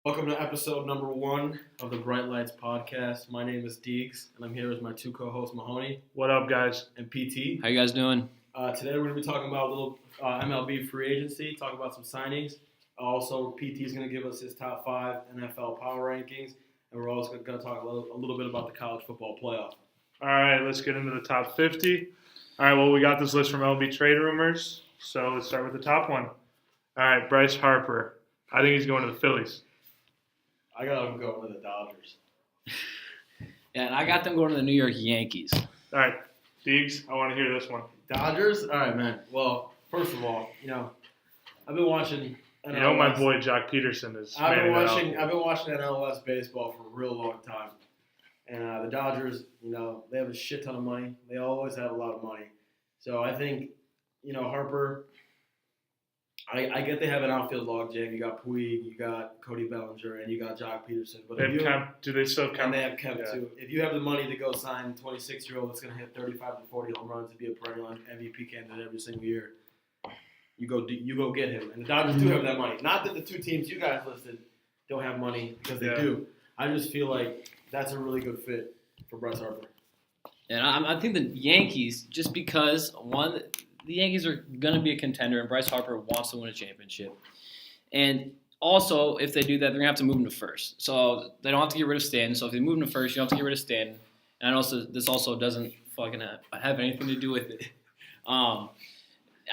Welcome to episode number 1 of the Bright Lights podcast. My name is Deegs, and I'm here with my two co-hosts, Mahoney. What up, guys? And PT. How you guys doing? Today we're going to be talking about a little MLB Free Agency, talk about some signings. Also, PT is going to give us his top 5 NFL power rankings, and we're also going to talk a little bit about the college football playoff. All right, let's get into the top 50. All right, well, we got this list from MLB Trade Rumors, so let's start with the top one. All right, Bryce Harper. I think he's going to the Phillies. I got him going to the Dodgers. Yeah, and I got them going to the New York Yankees. All right, Deegs, I want to hear this one. Dodgers? All right, man. Well, first of all, I've been watching NL You know my West. boy Jock Peterson is. I've been watching NL West baseball for a real long time, and the Dodgers, they have a shit ton of money. They always have a lot of money, so I think, Harper. I get they have an outfield logjam. You got Puig, you got Cody Bellinger, and you got Jock Peterson. But Do they still have Kemp? And they have Kemp too. If you have the money to go sign a 26-year-old that's going to hit 35 to 40 home runs to be a perennial MVP candidate every single year, you go get him. And the Dodgers do have that money. Not that the two teams you guys listed don't have money, because they do. I just feel like that's a really good fit for Bryce Harper. And I think the Yankees, just because, one, the Yankees are going to be a contender, and Bryce Harper wants to win a championship. And also, if they do that, they're going to have to move him to first. So they don't have to get rid of Stanton. So if they move him to first, you don't have to get rid of Stanton. And also, this also doesn't fucking have anything to do with it. I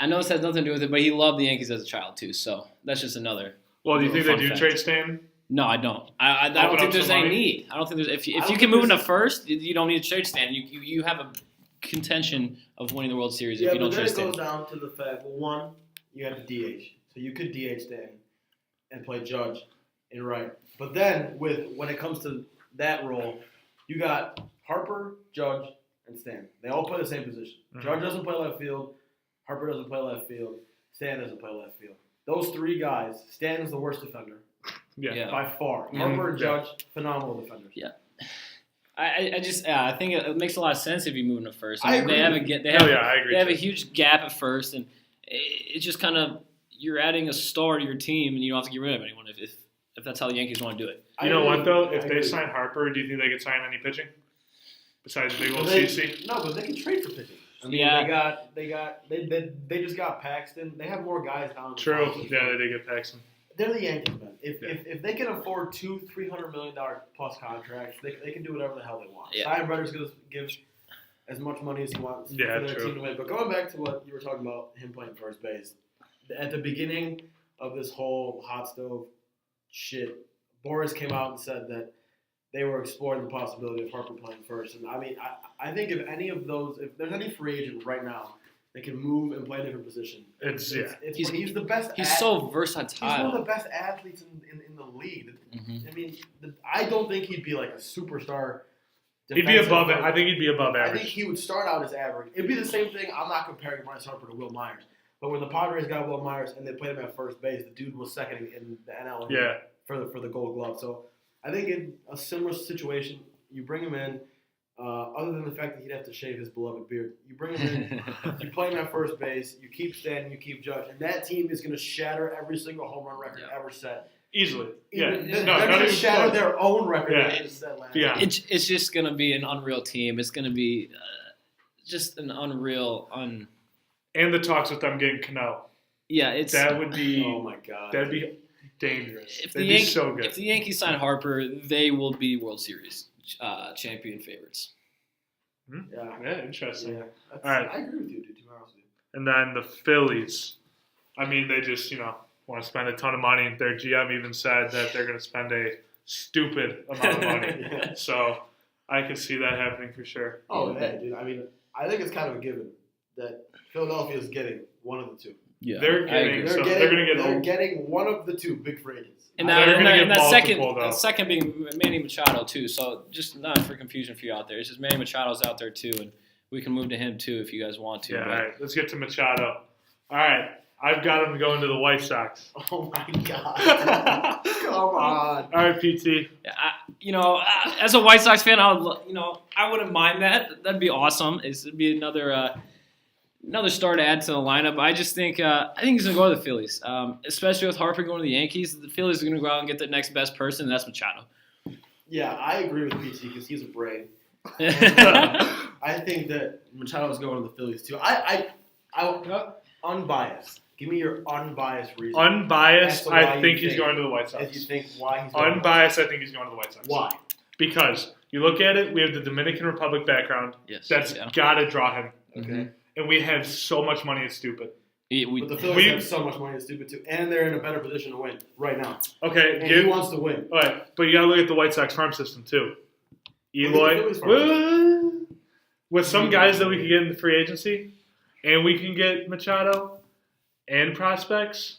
know this has nothing to do with it, but he loved the Yankees as a child too. So that's just another. Well, do you think they do fact. trade Stanton? No, I don't. I don't think there's any need. I don't think there's. If you can move into first, you don't need to trade Stanton. You have a contention of winning the World Series if you don't trade Stanton. It goes down to the fact, one, you have to DH. So you could DH Stanton and play Judge and right. But then when it comes to that role, you got Harper, Judge, and Stanton. They all play the same position. Mm-hmm. Judge doesn't play left field. Harper doesn't play left field. Stanton doesn't play left field. Those three guys, Stanton's the worst defender. Yeah. By far. Harper and Judge, phenomenal defenders. Yeah. I think it makes a lot of sense if you move into first. I agree. They have too. a huge gap at first, and it's just kind of you're adding a star to your team, and you don't have to get rid of anyone if that's how the Yankees want to do it. You know what though? If they sign Harper, do you think they could sign any pitching besides big old CC? No, but they can trade for pitching. I mean, they just got Paxton. They have more guys down. True. Yeah, they did get Paxton. They're the Yankees, man. If they can afford $200-300 million plus contracts, they can do whatever the hell they want. Yeah. Steinbrenner's going to give as much money as he wants for their team to win. But going back to what you were talking about, him playing first base, at the beginning of this whole hot stove shit, Boris came out and said that they were exploring the possibility of Harper playing first. And I mean, I think if there's any free agent right now, they can move and play a different position. He's the best. He's so versatile. He's one of the best athletes in the league. Mm-hmm. I mean, I don't think he'd be like a superstar. He'd be above it. I think he'd be above average. I think he would start out as average. It'd be the same thing. I'm not comparing Bryce Harper to Will Myers, but when the Padres got Will Myers and they played him at first base, the dude was second in the NL for the Gold Glove. So I think in a similar situation, you bring him in. Other than the fact that he'd have to shave his beloved beard, you bring him in, you play him at first base, you keep Stanton, you keep Judge, and that team is going to shatter every single home run record ever set. Easily. They're going to shatter their own record that they set last year. It's just going to be an unreal team. It's going to be just an unreal. And the talks with them getting Cano. Yeah, that would be. Oh my God. That'd be dangerous. They'd be so good. If the Yankees sign Harper, they will be World Series champion favorites. Yeah, interesting. Yeah, all right. I agree with you, dude. To be honest with you. And then the Phillies. I mean, they just want to spend a ton of money. Their GM even said that they're going to spend a stupid amount of money. So I can see that happening for sure. Oh, yeah, dude. I mean, I think it's kind of a given that Philadelphia is getting one of the two. Yeah, they're getting one of the two big free agents. And that second being Manny Machado too. So just not for confusion for you out there. It's just Manny Machado's out there too, and we can move to him too if you guys want to. Yeah, all right. Let's get to Machado. All right, I've got him going to the White Sox. Oh my God! Come on. All right, PT. Yeah, as a White Sox fan, I wouldn't mind that. That'd be awesome. It'd be another another star to add to the lineup. I just think I think he's gonna go to the Phillies, especially with Harper going to the Yankees. The Phillies are gonna go out and get the next best person, and that's Machado. Yeah, I agree with PT because he's a brain. I think that Machado's going to the Phillies too. I unbiased. Give me your unbiased reason. Unbiased, I think he's going to the White Sox. If you think why he's going Unbiased, I think he's going to the White Sox. Why? Because you look at it, we have the Dominican Republic background. Yes, that's got to draw him. Okay. And we have so much money, it's stupid. But the Phillies have so much money, it's stupid too. And they're in a better position to win right now. Okay. And he wants to win. All right, but you got to look at the White Sox farm system too. Eloy. With some guys that we can get in the free agency, and we can get Machado and prospects,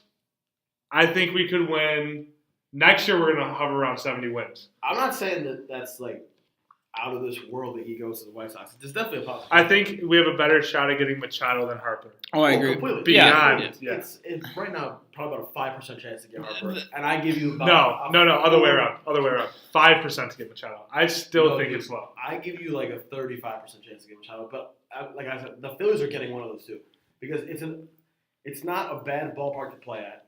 I think we could win. Next year, we're going to hover around 70 wins. I'm not saying that that's like out of this world that he goes to the White Sox. There's definitely a possibility. I think we have a better shot at getting Machado than Harper. Oh, I agree. Completely. Beyond, yeah. It's right now probably about a 5% chance to get Harper, and I give you about no, other way around. 5% to get Machado. I still think it's low. I give you like a 35% chance to get Machado, but like I said, the Phillies are getting one of those two because it's not a bad ballpark to play at.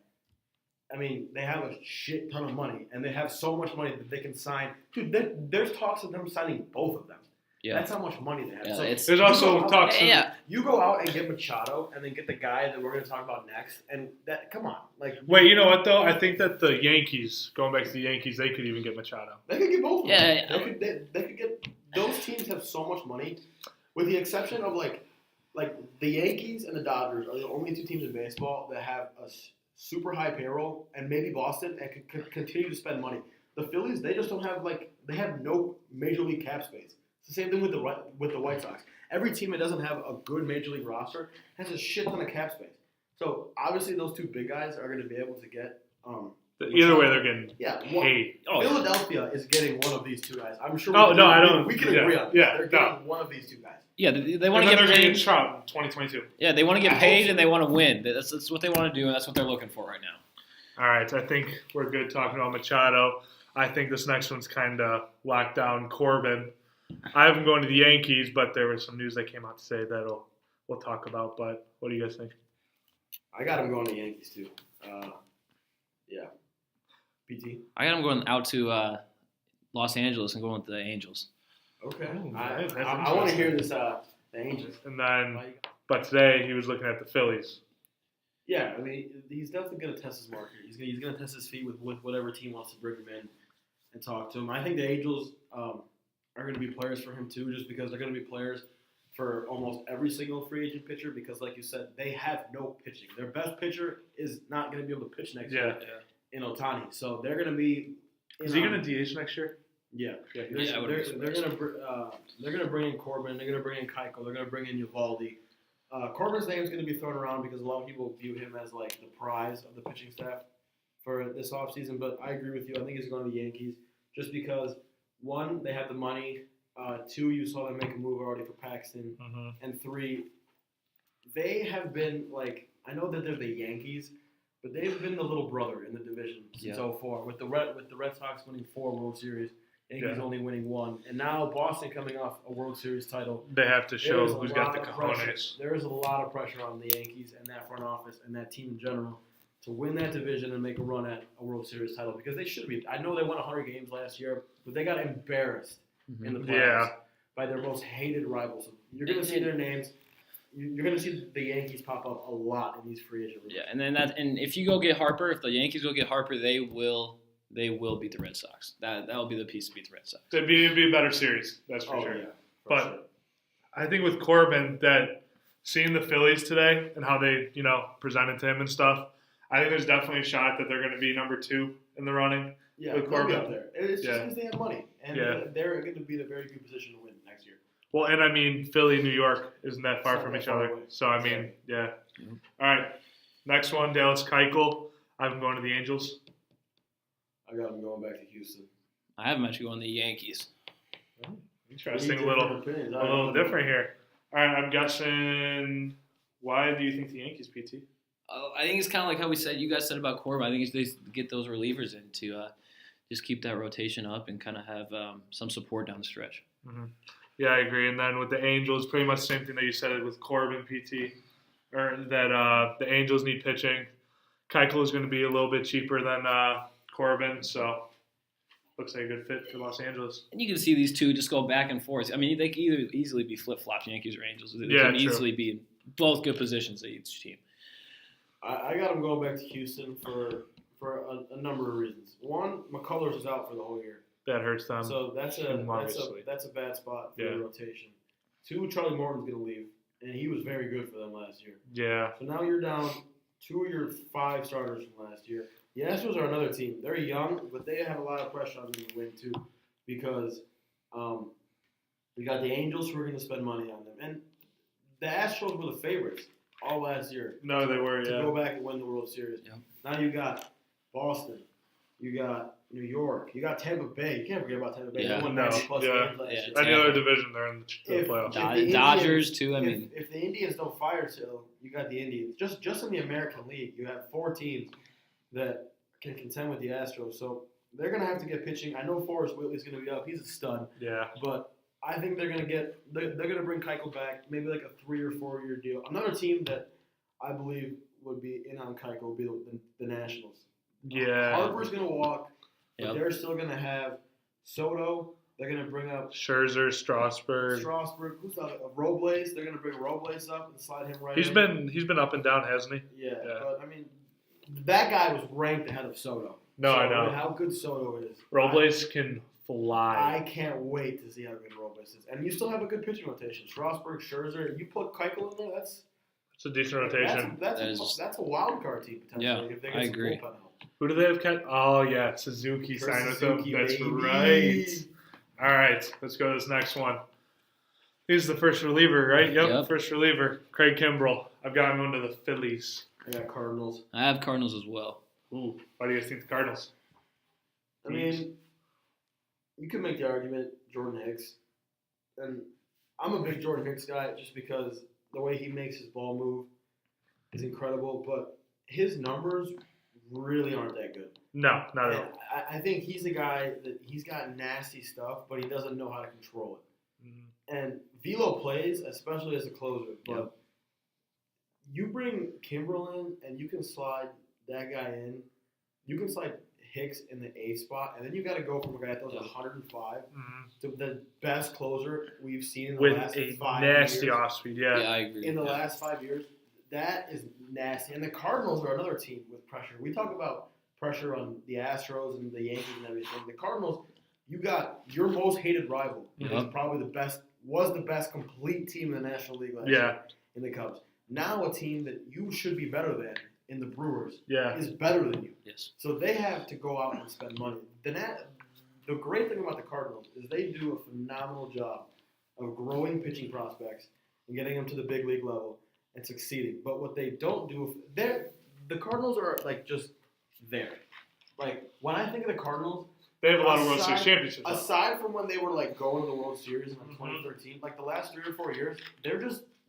I mean, they have a shit ton of money, and they have so much money that they can sign. Dude, there's talks of them signing both of them. Yeah. That's how much money they have. Yeah, so there's also talks. You go out and get Machado, and then get the guy that we're going to talk about next. And that, come on, like. Wait, you know what though? I think that the Yankees, going back to the Yankees, they could even get Machado. They could get both of them. Yeah. They could get. Those teams have so much money, with the exception of like the Yankees and the Dodgers are the only two teams in baseball that have a super high payroll, and maybe Boston, and could continue to spend money. The Phillies, they just don't have they have no major league cap space. It's the same thing with the White Sox. Every team that doesn't have a good major league roster has a shit ton of cap space. So obviously those two big guys are going to be able to get. Either way, they're getting paid. Philadelphia is getting one of these two guys. I'm sure. We can agree on that. Yeah, they're getting one of these two guys. Yeah, they want to get paid. They're going to get Trout in 2022. Yeah, they want to get paid and they want to win. That's what they want to do, and that's what they're looking for right now. All right, I think we're good talking about Machado. I think this next one's kind of locked down. Corbin. I have him going to the Yankees, but there was some news that came out today that we'll talk about. But what do you guys think? I got him going to the Yankees too. Yeah. PT. I got him going out to Los Angeles and going with the Angels. Okay. Oh, I want to hear this. The Angels. And then, but today he was looking at the Phillies. Yeah, I mean, he's definitely going to test his market. He's going to test his feet with whatever team wants to bring him in and talk to him. I think the Angels are going to be players for him too, just because they're going to be players for almost every single free agent pitcher. Because, like you said, they have no pitching. Their best pitcher is not going to be able to pitch next year in Ohtani. So they're going to be. Is he going to DH next year? Yeah. They're going to bring in Corbin. They're going to bring in Keuchel. They're going to bring in Uvalde. Corbin's name is going to be thrown around because a lot of people view him as like the prize of the pitching staff for this offseason. But I agree with you. I think he's going to the Yankees just because, one, they have the money. Two, you saw them make a move already for Paxton. Mm-hmm. And three, they have been like, I know that they're the Yankees, but they've been the little brother in the division since 04. With the Red Sox winning 4 World Series, Yankees only winning 1. And now Boston coming off a World Series title. They have to show who's got the cojones. There is a lot of pressure on the Yankees and that front office and that team in general to win that division and make a run at a World Series title because they should be. I know they won 100 games last year, but they got embarrassed in the playoffs by their most hated rivals. So you're going to see their names. You're going to see the Yankees pop up a lot in these free agent leagues. Yeah, and if you go get Harper, if the Yankees go get Harper, they will beat the Red Sox. That will be the piece to beat the Red Sox. It'd be a better series, that's for sure. Yeah, sure. I think with Corbin, that seeing the Phillies today and how they presented to him and stuff, I think there's definitely a shot that they're going to be number 2 in the running. Yeah, with Corbin up there. It's just because they have money, and they're going to be in a very good position to win next year. Well, and I mean, Philly, New York isn't that far from each other. Away. So, I mean, yeah. All right. Next one, Dallas Keuchel. I'm going to the Angels. I got him going back to Houston. I have him actually going to the Yankees. Interesting. A little different here. All right. I'm guessing, why do you think the Yankees, PT? I think it's kind of like how you guys said about Corbin. I think they get those relievers in to just keep that rotation up and kind of have some support down the stretch. Mm-hmm. Yeah, I agree. And then with the Angels, pretty much the same thing that you said with Corbin, PT. the Angels need pitching. Keuchel is going to be a little bit cheaper than Corbin, so looks like a good fit for Los Angeles. And you can see these two just go back and forth. I mean, they could either easily be flip-flops, Yankees or Angels. They can easily be in both good positions at each team. I got them going back to Houston for a number of reasons. One, McCullers is out for the whole year. That hurts them. So that's a bad spot for the rotation. Two, Charlie Morton's going to leave, and he was very good for them last year. Yeah. So now you're down 2 of your 5 starters from last year. The Astros are another team. They're young, but they have a lot of pressure on them to win too, because we got the Angels who are going to spend money on them, and the Astros were the favorites all last year. No, they were. To go back and win the World Series. Yeah. Now you got Boston, you got New York, you got Tampa Bay. You can't forget about Tampa Bay. Yeah. They won No. 90+ games last year. Any other division, they're in the playoffs. Dodgers too. I mean, if the Indians don't fire Till, you got the Indians. Just in the American League, you have 4 teams that can contend with the Astros. So they're gonna have to get pitching. I know Forrest Whitley's gonna be up. He's a stud. Yeah. But I think they're gonna bring Keuchel back, maybe like a 3 or 4 year deal. Another team that I believe would be in on Keuchel would be the Nationals. Yeah. Harper's gonna walk, but Yep. they're still gonna have Soto. They're gonna bring up Scherzer, Strasburg. Who's the Robles? They're gonna bring Robles up and slide him right. He's in. been up and down, hasn't he? Yeah, Yeah. but I mean, that guy was ranked ahead of Soto. No, so I know. with how good Soto is. Robles can I fly. can't wait to see how good Robles is, and you still have a good pitching rotation. Strasburg, Scherzer. You put Keuchel in there. That's It's a decent rotation. That's a wild card team potentially. Yeah, if they I get some agree. bullpen help. Who do they have? Oh, yeah, Suzuki Chris signed with them. Suzuki, That's baby. right. All right, let's go to this next one. He's the first reliever, right? Yep. First reliever. Craig Kimbrell. I've got him going to the Phillies. I got Cardinals. I have Cardinals as well. Ooh, why do you guys think the Cardinals? I mean, you can make the argument Jordan Hicks, and I'm a big Jordan Hicks guy just because the way he makes his ball move is incredible, but his numbers really aren't that good. No, not at all. I think he's a guy that he's got nasty stuff, but he doesn't know how to control it. Mm-hmm. And Velo plays, especially as a closer, but you bring Kimbrell in and you can slide that guy in. You can slide Hicks in the A spot, and then you got to go from a guy that throws 105 to the best closer we've seen in the last 5 years. With a nasty off speed, Yeah, I agree. In the last 5 years, that is nasty. And the Cardinals are another team with pressure. We talk about pressure on the Astros and the Yankees and everything. The Cardinals, you got your most hated rival. Yep. Is probably was the best complete team in the National League last year in the Cubs. Now a team that you should be better than in the Brewers is better than you. Yes. So they have to go out and spend money. The great thing about the Cardinals is they do a phenomenal job of growing pitching prospects and getting them to the big league level and succeeding. But what they don't do, the Cardinals are like just there. Like when I think of the Cardinals, they have a lot of World Series championships. Aside from when they were like going to the World Series in like 2013, like the last 3 or 4 years,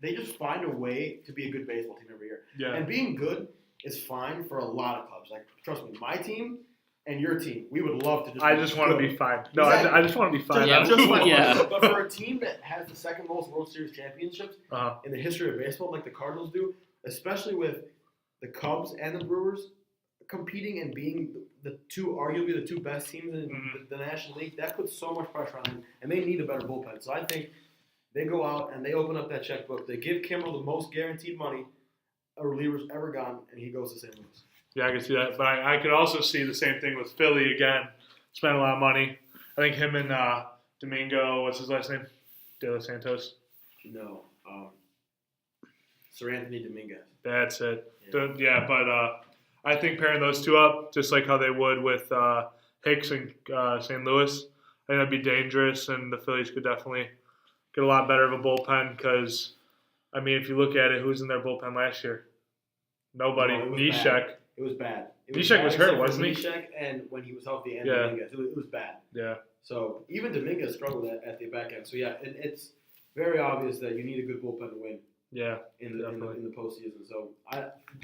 they just find a way to be a good baseball team every year. Yeah. And being good is fine for a lot of clubs. Like trust me, my team and your team, we would love to just. I just want to be fine. No, Exactly. I just want to be fine. But for a team that has the second most World Series championships in the history of baseball, like the Cardinals do, especially with the Cubs and the Brewers competing and being arguably the two best teams in the National League, that puts so much pressure on them, and they need a better bullpen. So I think they go out and they open up that checkbook. They give Kimbrell the most guaranteed money a reliever's ever gotten, and he goes to St. Louis. Yeah, I can see that. But I could also see the same thing with Philly again. Spent a lot of money. I think him and Domingo, what's his last name? De Los Santos. No, Sir Anthony Dominguez. That's it. Yeah, but I think pairing those two up, just like how they would with Hicks and St. Louis, I think that'd be dangerous, and the Phillies could definitely get a lot better of a bullpen because, I mean, if you look at it, who's in their bullpen last year? Nobody. No, Neshek. It was bad. Neshek was hurt, wasn't he? Neshek, and when he was healthy, and Dominguez, it was bad. Yeah. So even Dominguez struggled at the back end. So yeah, it's very obvious that you need a good bullpen to win. Yeah. In the postseason. So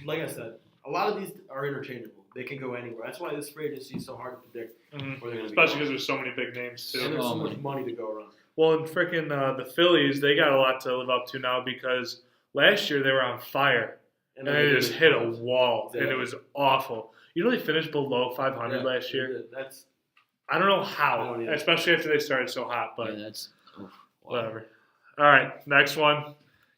like I said, a lot of these are interchangeable. They can go anywhere. That's why this free agency is so hard to predict where they're going to be. Especially because there's so many big names too. And there's so much money to go around. Well, and freaking the Phillies, they got a lot to live up to now because Last year they were on fire, and they just hit a wall, and it was awful. You know they finished below 500 last year? I don't know how, especially after they started so hot, but whatever. All right, next one.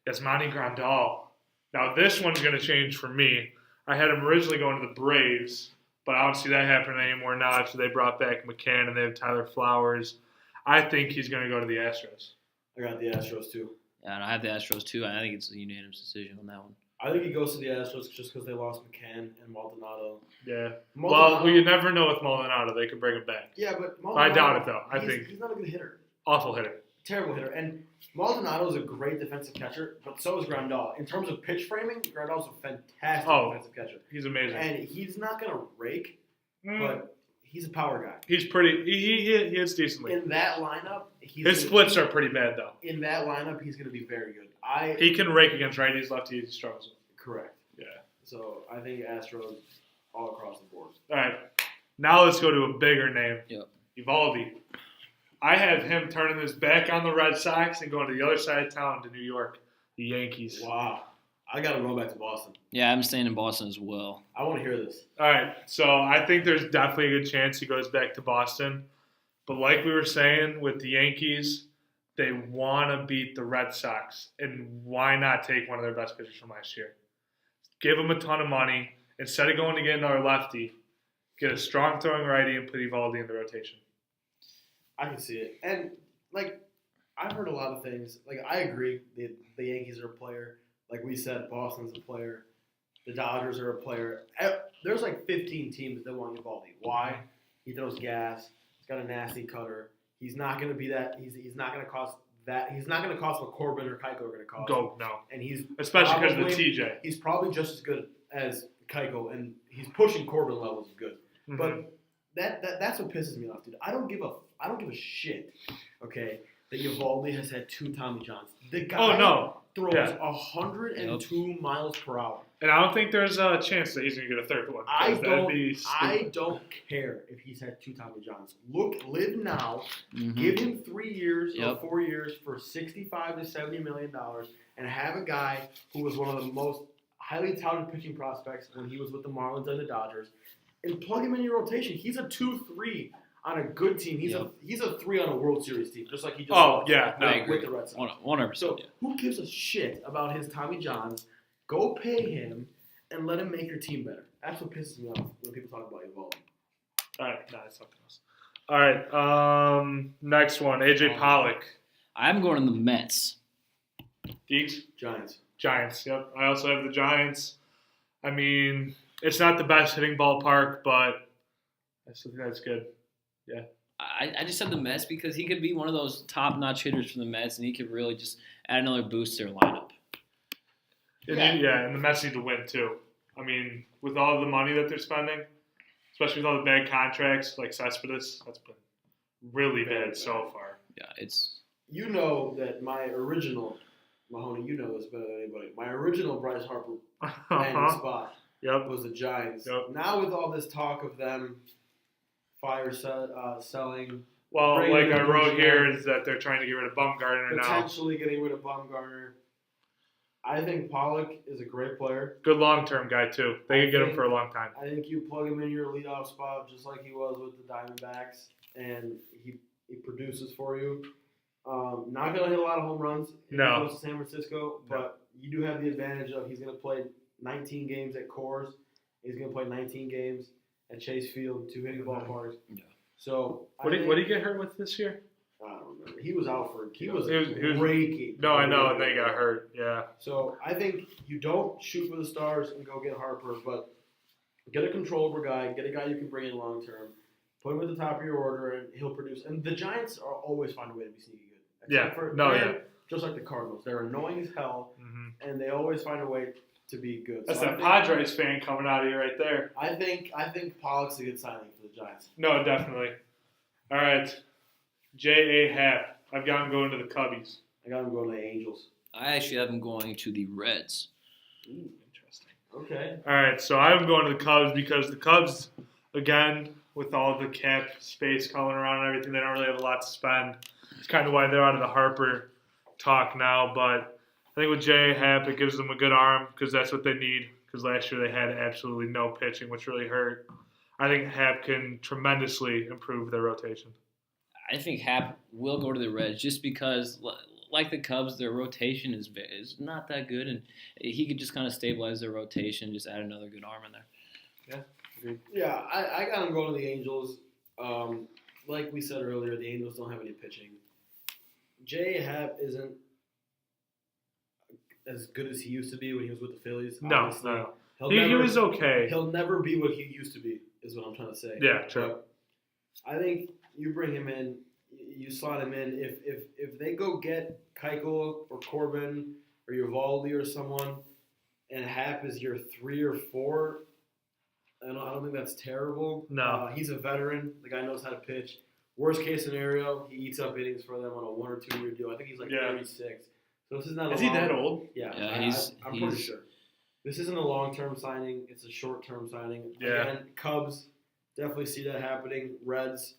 Yasmani Grandal. Now, this one's going to change for me. I had him originally going to the Braves, but I don't see that happening anymore now after they brought back McCann and they have Tyler Flowers. I think he's going to go to the Astros. I got the Astros, too. Yeah, and I have the Astros, too. I think it's a unanimous decision on that one. I think he goes to the Astros just because they lost McCann and Maldonado. Yeah. Well, you never know with Maldonado. They could bring him back. Yeah, but Maldonado, I doubt it, though. I think he's not a good hitter. Awful hitter. Terrible hitter. And Maldonado is a great defensive catcher, but so is Grandal. In terms of pitch framing, Grandal's a fantastic defensive catcher. He's amazing. And he's not going to rake, but he's a power guy. He's pretty – he hits decently. In that lineup – his splits are pretty bad, though. In that lineup, he's going to be very good. He can rake against righties, lefties, he struggles with. Correct. Yeah. So I think Astros all across the board. All right. Now let's go to a bigger name. Yep. Eovaldi. I have him turning his back on the Red Sox and going to the other side of town to New York, the Yankees. Wow. I got to go back to Boston. Yeah, I'm staying in Boston as well. I want to hear this. All right. So I think there's definitely a good chance he goes back to Boston. But like we were saying with the Yankees, they want to beat the Red Sox. And why not take one of their best pitchers from last year? Give them a ton of money. Instead of going to get another lefty, get a strong throwing righty and put Eovaldi in the rotation. I can see it. And, I've heard a lot of things. I agree. The Yankees are a player. Like we said, Boston's a player. The Dodgers are a player. There's 15 teams that want Eovaldi. Why? He throws gas. He's got a nasty cutter. He's not going to be that. He's not going to cost that. He's not going to cost what Corbin or Keiko are going to cost. No. And he's especially because of the TJ. He's probably just as good as Keiko, and he's pushing Corbin levels of good. Mm-hmm. But that's what pisses me off, dude. I don't give a shit. Okay, that Eovaldi has had 2 Tommy Johns. The guy throws 102 miles per hour. And I don't think there's a chance that he's going to get a third one. I don't care if he's had 2 Tommy Johns. Live now. Mm-hmm. Give him 3 years or 4 years for $65 to $70 million, and have a guy who was one of the most highly touted pitching prospects when he was with the Marlins and the Dodgers, and plug him in your rotation. He's a 2-3 on a good team. He's a 3 on a World Series team, just like he just with the Red Sox. 100%. So who gives a shit about his Tommy Johns? Go pay him and let him make your team better. That's what pisses me off when people talk about Eovaldi. All right, no, that's something else. All right, next one, AJ Pollock. I'm going to the Mets. Geeks? Giants. Yep. I also have the Giants. I mean, it's not the best hitting ballpark, but I still think that's good. Yeah. I just said the Mets because he could be one of those top-notch hitters for the Mets, and he could really just add another boost to their lineup. And the Mets need to win, too. I mean, with all the money that they're spending, especially with all the bad contracts like Cespedes, that's been really bad so far. Yeah, it's... You know that my original... Mahoney, you know this better than anybody. My original Bryce Harper landing spot was the Giants. Yep. Now with all this talk of them selling... Well, like I wrote here, is that they're trying to get rid of Bumgarner now. Potentially getting rid of Bumgarner. I think Pollock is a great player. Good long-term guy, too. They could get him for a long time. I think you plug him in your leadoff spot just like he was with the Diamondbacks, and he produces for you. Not going to hit a lot of home runs if he goes to San Francisco, but you do have the advantage of he's going to play 19 games at Coors. He's going to play 19 games at Chase Field, 2 hitting ballparks. Yeah. So what did he get hurt with this year? I don't remember. He was out for – he was raking. No, I know, and they got hurt, yeah. So I think you don't shoot for the stars and go get Harper, but get a controllable guy, get a guy you can bring in long term, put him at the top of your order, and he'll produce. And the Giants are always find a way to be sneaky good. Just like the Cardinals. They're annoying as hell, and they always find a way to be good. That's that Padres fan coming out of you right there. I think Pollock's a good signing for the Giants. No, definitely. All right. J.A. Happ. I've got him going to the Cubbies. I got him going to the Angels. I actually have him going to the Reds. Ooh, interesting. Okay. All right, so I'm going to the Cubs because the Cubs, again, with all the cap space coming around and everything, they don't really have a lot to spend. It's kind of why they're out of the Harper talk now, but I think with Jay Happ, it gives them a good arm because that's what they need. Because last year they had absolutely no pitching, which really hurt. I think Happ can tremendously improve their rotation. I think Happ will go to the Reds just because, like the Cubs, their rotation is not that good, and he could just kind of stabilize their rotation, just add another good arm in there. Yeah, agreed. Yeah, I got him going to the Angels. Like we said earlier, the Angels don't have any pitching. Jay Happ isn't as good as he used to be when he was with the Phillies. No. He was okay. He'll never be what he used to be, is what I'm trying to say. Yeah, true. But I think you bring him in, you slot him in. If they go get Keuchel or Corbin or Eovaldi or someone, and Happ is your 3 or 4, I don't think that's terrible. No. He's a veteran. The guy knows how to pitch. Worst case scenario, he eats up innings for them on a 1 or 2 year deal. I think he's like 36. So this is not. Is he that old? Yeah, I'm pretty sure. This isn't a long-term signing. It's a short-term signing. Yeah. Again, Cubs definitely see that happening. Reds,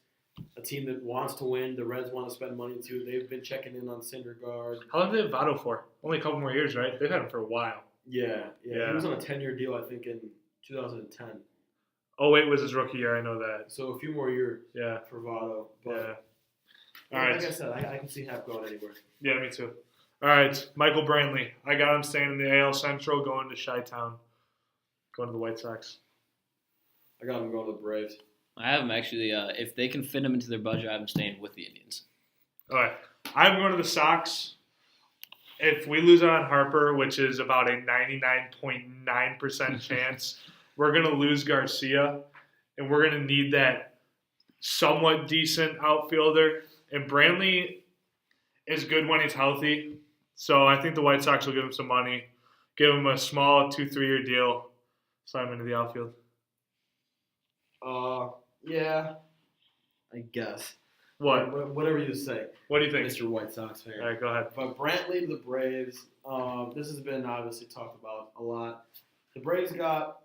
a team that wants to win. The Reds want to spend money too. They've been checking in on Syndergaard. How long did they have Votto for? Only a couple more years, right? They've had him for a while. Yeah. He was on a 10-year deal, I think, in 2010. 08 was his rookie year. I know that. So a few more years. Yeah. For Votto. But All right. Like I said, I can see Happ going anywhere. Yeah, me too. All right, Michael Brantley. I got him staying in the AL Central, going to Chi-Town, going to the White Sox. I got him going to the Braves. I have him actually. If they can fit him into their budget, I have him staying with the Indians. All right, I'm going to the Sox. If we lose out on Harper, which is about a 99.9% chance, we're going to lose Garcia, and we're going to need that somewhat decent outfielder. And Brantley is good when he's healthy. So I think the White Sox will give him some money, give him a small 2-3 year deal, sign him into the outfield. Yeah, I guess. What? Whatever you say. What do you think? Mr. White Sox fan. All right, go ahead. But Brantley to the Braves, this has been obviously talked about a lot. The Braves got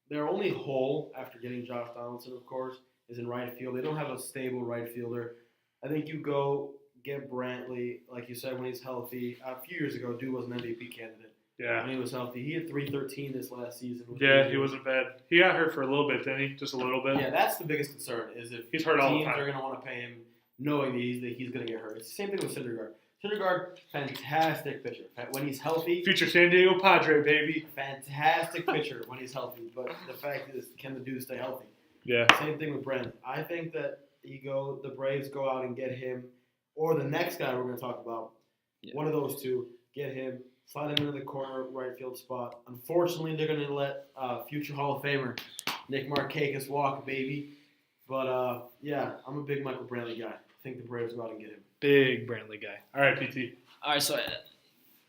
their only hole after getting Josh Donaldson, of course, is in right field. They don't have a stable right fielder. I think you go get Brantley, like you said, when he's healthy. A few years ago, dude was an MVP candidate. Yeah. When he was healthy. He had 313 this last season. Yeah, he wasn't bad. He got hurt for a little bit, didn't he? Just a little bit. Yeah, that's the biggest concern is if he's hurt all the teams time. are going to want to pay him knowing that he's going to get hurt. It's the same thing with Syndergaard. Syndergaard, fantastic pitcher. When he's healthy. Future San Diego Padre, baby. Fantastic pitcher when he's healthy. But the fact is, can the dude stay healthy? Yeah. Same thing with Brent. I think that the Braves go out and get him, or the next guy we're going to talk about, one of those two, get him, slide him into the corner right field spot. Unfortunately, they're going to let future Hall of Famer Nick Markakis walk, baby. But, I'm a big Michael Brantley guy. I think the Braves go out and get him. Big Brantley guy. All right, PT. All right, so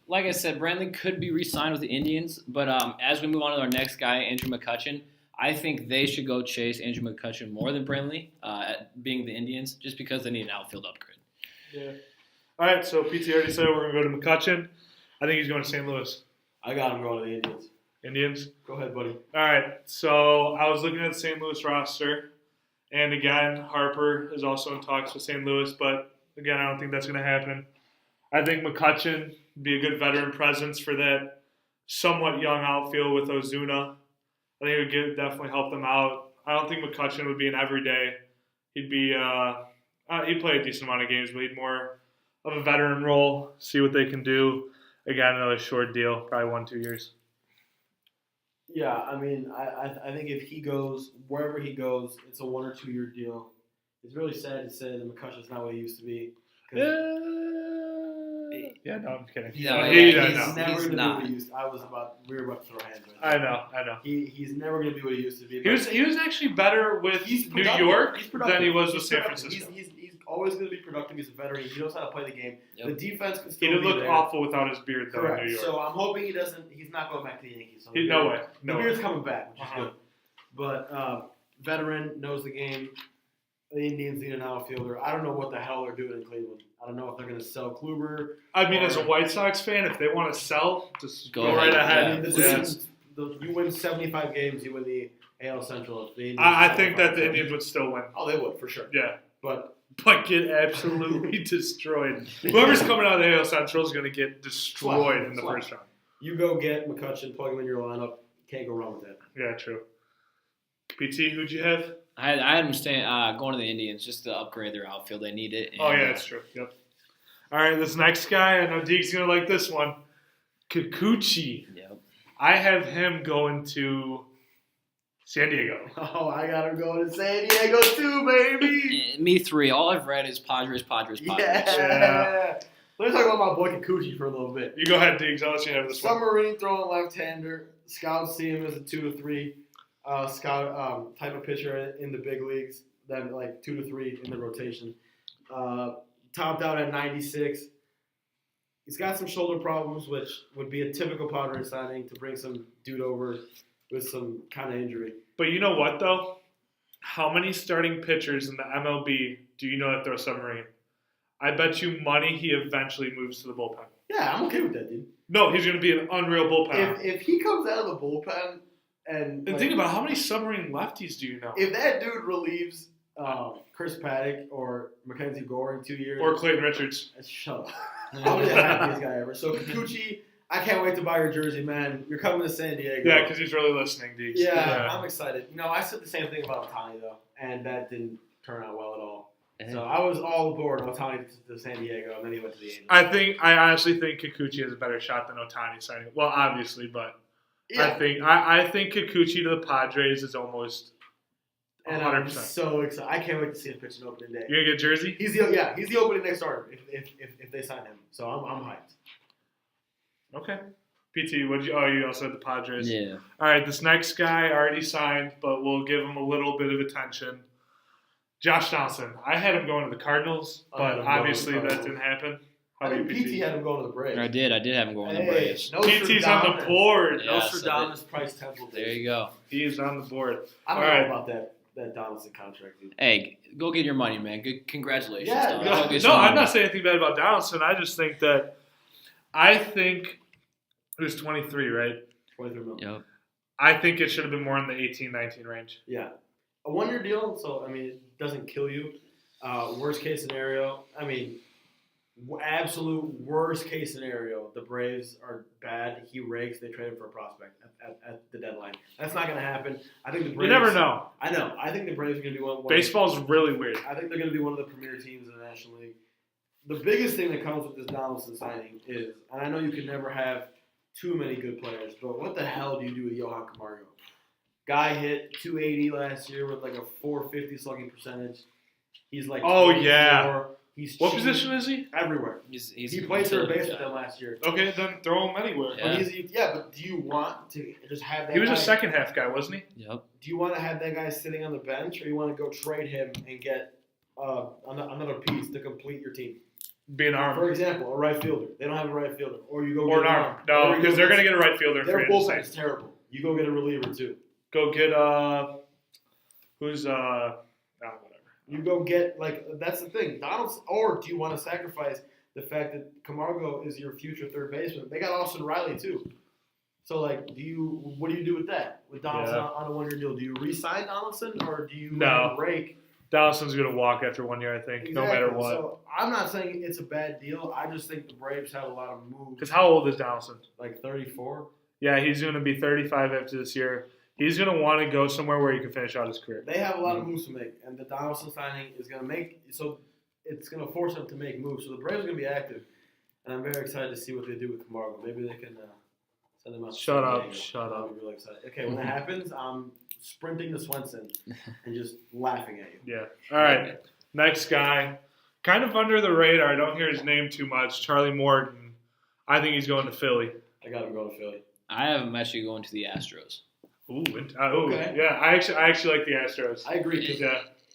like I said, Brantley could be re-signed with the Indians, but as we move on to our next guy, Andrew McCutchen, I think they should go chase Andrew McCutchen more than Brantley, being the Indians, just because they need an outfield upgrade. Yeah. All right, so PT already said we're going to go to McCutchen. I think he's going to St. Louis. I got him going to the Indians. Indians? Go ahead, buddy. All right, so I was looking at the St. Louis roster, and again, Harper is also in talks with St. Louis, but again, I don't think that's going to happen. I think McCutchen would be a good veteran presence for that somewhat young outfield with Ozuna. I think it would definitely help them out. I don't think McCutchen would be an everyday. He'd play a decent amount of games, but he'd more of a veteran role, see what they can do. Again, another short deal, probably 1-2 years. Yeah, I mean, I think if he goes, wherever he goes, it's a 1 or 2 year deal. It's really sad to say that McCutchen's not what he used to be. Yeah, no, I'm kidding. He's never he's going to be not. what he used to. We were about to throw hands right now. I know. He's never going to be what he used to be. He was actually better with New York than he was with San Francisco. He's always going to be productive. He's a veteran. He knows how to play the game. Yep. The defense can He still did be look there. awful without his beard, though, Correct. in New York. So I'm hoping he's not going back to the Yankees. So No way. The beard's coming back, which is good. But veteran, knows the game. The Indians need an outfielder. I don't know what the hell they're doing in Cleveland. I don't know if they're going to sell Kluber. I mean, as a White Sox fan, if they want to sell, just Go go right ahead. ahead. I mean, you win 75 games, you win the AL Central. If the Indians I think that the Indians would still win. Oh, they would for sure. Yeah, but get absolutely destroyed. Whoever's coming out of the AL Central is going to get destroyed in the first round. You go get McCutchen, plug him in your lineup. Can't go wrong with that. Yeah, true. PT, who'd you have? I had them going to the Indians just to upgrade their outfield. They need it. And, That's true. Yep. All right, this next guy, I know Deke's going to like this one. Kikuchi. Yep. I have him going to San Diego. Oh, I got him going to San Diego too, baby. Me three. All I've read is Padres. Yeah. Let me talk about my boy Kikuchi for a little bit. You go ahead, Diggs. I'll let you have this one. Submarine throwing left-hander. Scouts see him as a 2 to 3 scout type of pitcher in the big leagues. Then like 2 to 3 in the rotation. Topped out at 96. He's got some shoulder problems, which would be a typical Padres signing to bring some dude over with some kind of injury. But you know what, though? How many starting pitchers in the MLB do you know that throw submarine? I bet you money he eventually moves to the bullpen. Yeah, I'm okay with that, dude. No, he's going to be an unreal bullpen. If he comes out of the bullpen and think about how many submarine lefties do you know? If that dude relieves Chris Paddock or Mackenzie Gore in 2 years. Or Clayton Richards. Shut up. I'll be the happiest guy ever. So, Kikuchi, I can't wait to buy your jersey, man. You're coming to San Diego. Yeah, because he's really listening, Deeks. Yeah, I'm excited. You know, I said the same thing about Ohtani, though, and that didn't turn out well at all. So I was all aboard Ohtani to San Diego, and then he went to the Angels. I honestly think Kikuchi has a better shot than Ohtani signing. Well, obviously, but yeah. I think Kikuchi to the Padres is almost 100%. And I'm so excited. I can't wait to see him pitch an opening day. You're gonna get jersey? He's the opening day starter if they sign him. So I'm hyped. Okay. PT, you also had the Padres. Yeah. All right, this next guy already signed, but we'll give him a little bit of attention. Josh Donaldson. I had him going to the Cardinals, but obviously that didn't happen. I think PT had him going to the Braves. I did have him going to the Braves. PT's on the board. Yeah, Nostradamus Price Temple. There you go. He is on the board. I don't know about that Donaldson contract, dude. Hey, go get your money, man. Good, congratulations. Yeah, no, I'm not saying anything bad about Donaldson. I just think it was 23, right? 23 million. Yep. I think it should have been more in the 18, 19 range. Yeah. A 1-year deal, so, I mean, it doesn't kill you. Worst case scenario, I mean, absolute worst case scenario, the Braves are bad. He rakes. They trade him for a prospect at the deadline. That's not going to happen. I think the Braves. You never know. I know. I think the Braves are going to be one. Baseball's really weird. I think they're going to be one of the premier teams in the National League. The biggest thing that comes with this Donaldson signing is, and I know you can never have too many good players, but what the hell do you do with Johan Camargo? Guy hit 280 last year with like a 450 slugging percentage. He's like, yeah. He's what cheap. position is he? Everywhere. He played third base with them last year. Okay, then throw him anywhere. Yeah. But do you want to just have that? He was guy, a second half guy, wasn't he? Yep. Do you want to have that guy sitting on the bench, or you want to go trade him and get another piece to complete your team? Be an arm. For example, a right fielder. They don't have a right fielder, or you go or get an arm. No, because they're going to get a right fielder. Their bullpen is terrible. You go get a reliever too. Go get who's whatever. You go get that's the thing. Donaldson, or do you want to sacrifice the fact that Camargo is your future third baseman? They got Austin Riley too. So what do you do with that? With Donaldson on a 1-year deal, do you re-sign Donaldson or do you break? Donaldson's going to walk after 1 year, I think, no matter what. So I'm not saying it's a bad deal. I just think the Braves have a lot of moves. Because how old is Donaldson? Like 34. Yeah, he's going to be 35 after this year. He's going to want to go somewhere where he can finish out his career. They have a lot of moves to make, and the Donaldson signing is going to make so it's going to force them to make moves. So the Braves are going to be active, and I'm very excited to see what they do with Camargo. Maybe they can send them out. Shut up. I'll be really excited. Okay, when that happens, I'm sprinting to Swenson and just laughing at you. Yeah. All right. Next guy, kind of under the radar. I don't hear his name too much. Charlie Morton. I think he's going to Philly. I got him going to Philly. I have him actually going to the Astros. Okay. Yeah. I actually like the Astros. I agree because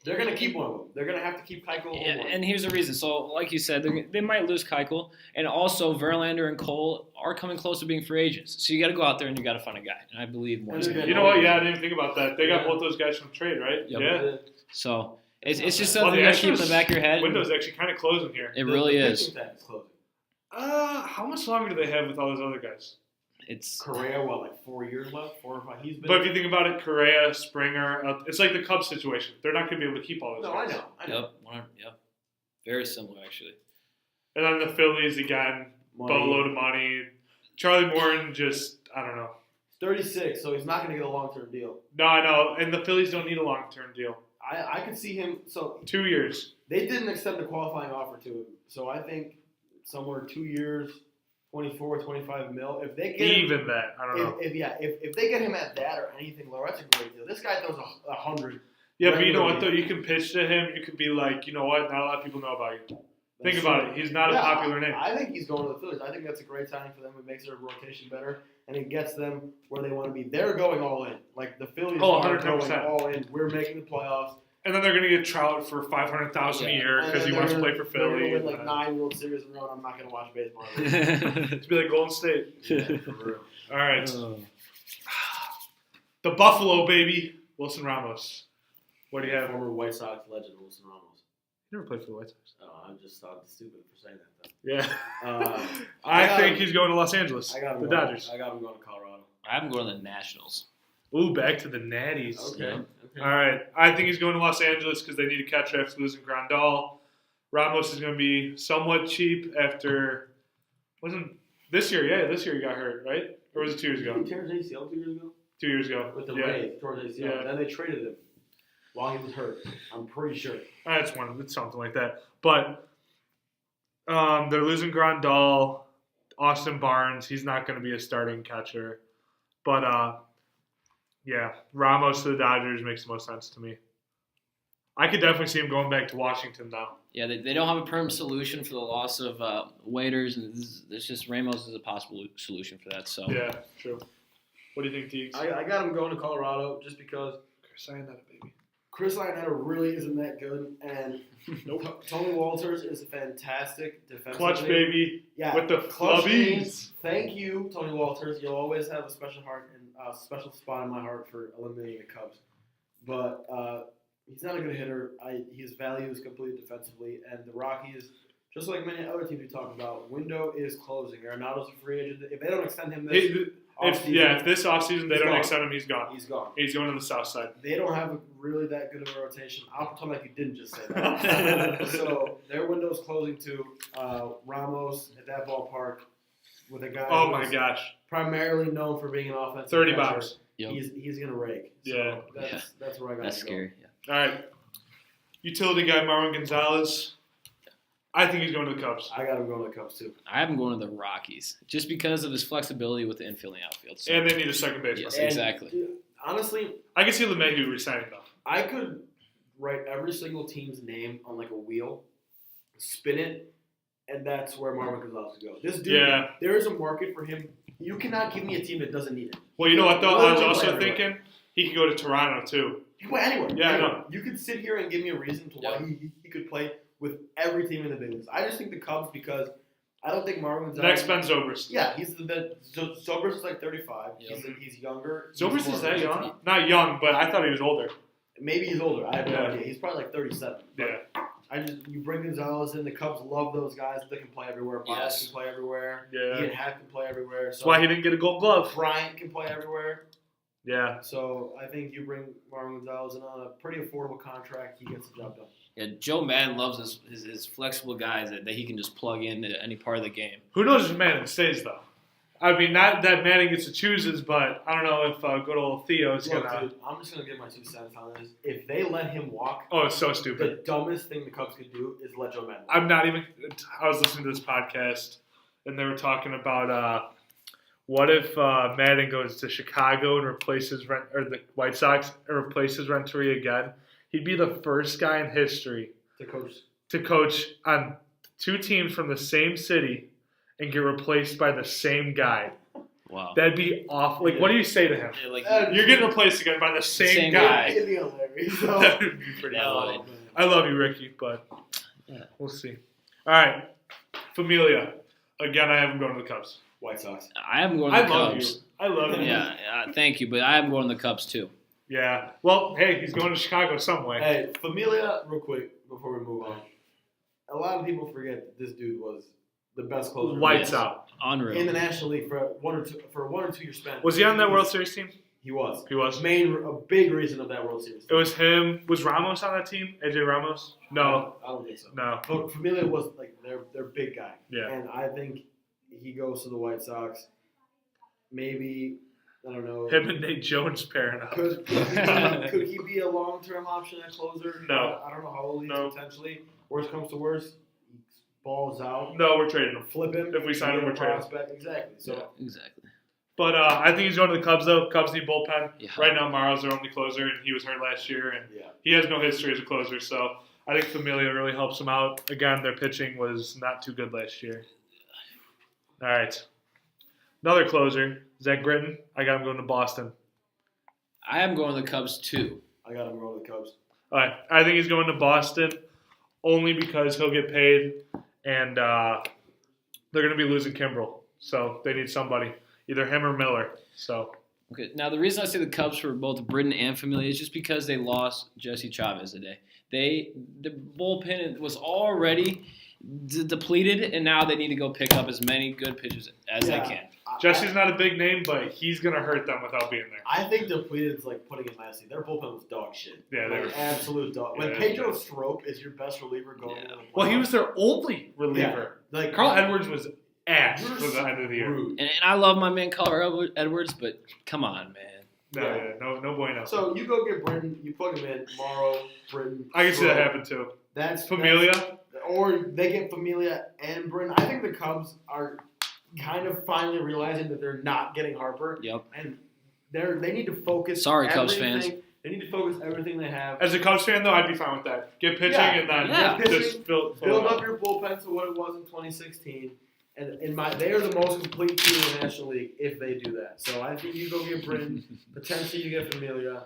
they're going to keep one of them. They're going to have to keep Keuchel. Yeah, and here's the reason. So, like you said, they might lose Keuchel, and also Verlander and Cole are coming close to being free agents. So you got to go out there and you got to find a guy. And I believe Morton's going to. You know what? Yeah, I didn't even think about that. They got both those guys from trade, right? Yep. Yeah. So it's just something you got to keep in the back of your head. Window's actually kind of closing here. It really is. Closing. How much longer do they have with all those other guys? it's Correa, like 4 years left, 4 or 5. He's been. But if you think about it, Correa, Springer, it's like the Cubs situation. They're not going to be able to keep all those guys. I know. Yep. Very similar, actually. And then the Phillies again, boatload of money. Charlie Morton I don't know. 36, so he's not going to get a long-term deal. No, I know. And the Phillies don't need a long-term deal. I could see him. So 2 years. They didn't extend the qualifying offer to him, so I think somewhere 2 years, 24, 25 mil. If they get even that, I don't know. If they get him at that or anything lower, that's a great deal. This guy throws 100. Yeah, but you know what though? You can pitch to him. You could be like, you know what? Not a lot of people know about you. Think about it. He's not a popular name. I think he's going to the Phillies. I think that's a great signing for them. It makes their rotation better, and it gets them where they want to be. They're going all in. Like the Phillies are going all in. We're making the playoffs. And then they're going to get Trout for $500,000 a year because he wants to play for Philly. They're going to win like 9 World Series in a row, and I'm not going to watch baseball. It's be like Golden State. Yeah, for real. All right. The Buffalo, baby. Wilson Ramos. What do you have? Former White Sox legend Wilson Ramos. He never played for the White Sox. Oh, I'm just stupid for saying that, though. Yeah. I think he's going to Los Angeles. The Dodgers. I got him going to Colorado. I have him going to the Nationals. Ooh, back to the Natties. Okay. All right. I think he's going to Los Angeles because they need to catch after losing Grandal. Ramos is going to be somewhat cheap after this year. Yeah, this year he got hurt, right? Or was it 2 years ago? He tore his ACL 2 years ago? 2 years ago. With the Rays, tore his ACL. Yeah. Then they traded him while he was hurt. I'm pretty sure. It's something like that. But they're losing Grandal. Austin Barnes, he's not going to be a starting catcher. But, yeah, Ramos to the Dodgers makes the most sense to me. I could definitely see him going back to Washington now. Yeah, they don't have a permanent solution for the loss of Waiters, and it's just Ramos is a possible solution for that. So yeah, true. What do you think, Teagues? I got him going to Colorado just because Chris Iannetta, baby. Chris Iannetta really isn't that good, and Nope. Tony Walters is a fantastic defenseman. Clutch, baby. Yeah, with the clutch flubbies. games. Thank you, Tony Walters. You'll always have a special heart and a special spot in my heart for eliminating the Cubs. But he's not a good hitter. His value is completely defensively, and the Rockies, just like many other teams we talked about, window is closing. Arenado's a free agent. If they don't extend him this if this offseason they don't extend him, he's gone. He's gone. He's going to the South Side. They don't have really that good of a rotation. I'll pretend like you didn't just say that. So their window's closing too. Ramos at that ballpark with a guy my gosh. primarily known for being an offensive 30 catcher. bombs. Yep. He's going to rake. So Yeah. That's where I got that's to scary. All right. Utility guy Marwin Gonzalez. I think he's going to the Cubs. I got him going to the Cubs too. I have him going to the Rockies just because of his flexibility with the infield and outfield. So. And they need a second baseman. Yes, exactly. Dude, honestly, I can see LeMahieu resigning though. I could write every single team's name on like a wheel, spin it, and that's where Marvin Gonzalez would go. This dude, there is a market for him. You cannot give me a team that doesn't need him. Well, you know what though? I was also thinking he could go to Toronto too. He can play anywhere. Yeah, anywhere. I know. You could sit here and give me a reason to why he could play with every team in the big leagues. I just think the Cubs because I don't think Marvin Gonzalez. Next Ben Zobrist. Yeah, he's the best. Zobrist is like 35. Yep. He's younger. Zobrist is that young? Not young, but I thought he was older. Maybe he's older. I have no idea. He's probably like 37. Yeah. You bring Gonzalez in. The Cubs love those guys. They can play everywhere. Bias can play everywhere. Yeah. Ian Happ can play everywhere. So that's why he didn't get a Gold Glove. Bryant can play everywhere. Yeah. So I think you bring Marvin Gonzalez in on a pretty affordable contract. He gets the job done. Yeah, Joe Madden loves his flexible guys that he can just plug in to any part of the game. Who knows if Madden stays though? I mean, not that Madden gets to choose, but I don't know if good old Theo is going to. I'm just going to give my 2 cents on this. If they let him walk, oh, it's so stupid. The dumbest thing the Cubs could do is let Joe Madden walk. I'm not even. I was listening to this podcast, and they were talking about what if Madden goes to Chicago and replaces the White Sox and replaces Renteria again? He'd be the first guy in history to coach on 2 teams from the same city and get replaced by the same guy. Wow. That'd be awful. Like, what do you say to him? Yeah, you're getting replaced again by the same guy. It'd be hilarious. That would be pretty funny. I love you, Ricky, but we'll see. All right. Familia. Again, I have him going to the Cubs. White Sox. I have him going to the Cubs. I love you. Yeah, thank you, but I have him going to the Cubs too. Yeah. Well, hey, he's going to Chicago some way. Hey, Familia, real quick before we move on. A lot of people forget that this dude was the best closer. Lights out. Unreal. In the National League for 1 or 2 years spent. Was he on that World Series team? He was. He was. A big reason of that World Series. It was him. Was Ramos on that team? AJ Ramos? No. I don't think so. No. But Familia was like their big guy. Yeah. And I think he goes to the White Sox. Maybe, I don't know. Him and Nate Jones pairing up. Could he be a long-term option at closer? No. I don't know how old he is No. potentially. Worst comes to worst, he balls out. No, we're trading him. Flip him. If we sign him, we're trading him. Exactly. So Exactly. But I think he's going to the Cubs, though. Cubs need bullpen. Yeah. Right now, Morrow's their only closer, and he was hurt last year, and yeah. he has no history as a closer. So I think Familia really helps him out. Again, their pitching was not too good last year. All right. Another closer, Zach Britton. I got him going to Boston. I am going to the Cubs too. I got him going to the Cubs. All right. I think he's going to Boston only because he'll get paid, and they're going to be losing Kimbrel. So they need somebody, either him or Miller. So Okay. Now the reason I say the Cubs for both Britton and Familia is just because they lost Jesse Chavez today. The bullpen was already depleted, and now they need to go pick up as many good pitchers as they can. Jesse's not a big name, but he's going to hurt them without being there. I think depleted is like putting it nicely. Their bullpen was dog shit. Yeah, they were absolute dog. When Pedro Strop is your best reliever going into the playoffs. Well, he was their only reliever. Yeah. Like Carl Edwards was ass for the end of the year. And I love my man Carl Edwards, but come on, man. No bueno. So you go get Britton, you plug him in, Morrow, Britton. I can see that happen too. That's Familia. Or they get Familia and Britton. I think the Cubs are kind of finally realizing that they're not getting Harper. Yep. And they need to focus. Sorry, Cubs fans. They need to focus everything they have. As a Cubs fan, though, I'd be fine with that. Get pitching and then just fill build up. up your bullpen to what it was in 2016. And they are the most complete team in the National League if they do that. So I think you go get Britton, potentially you get Familia,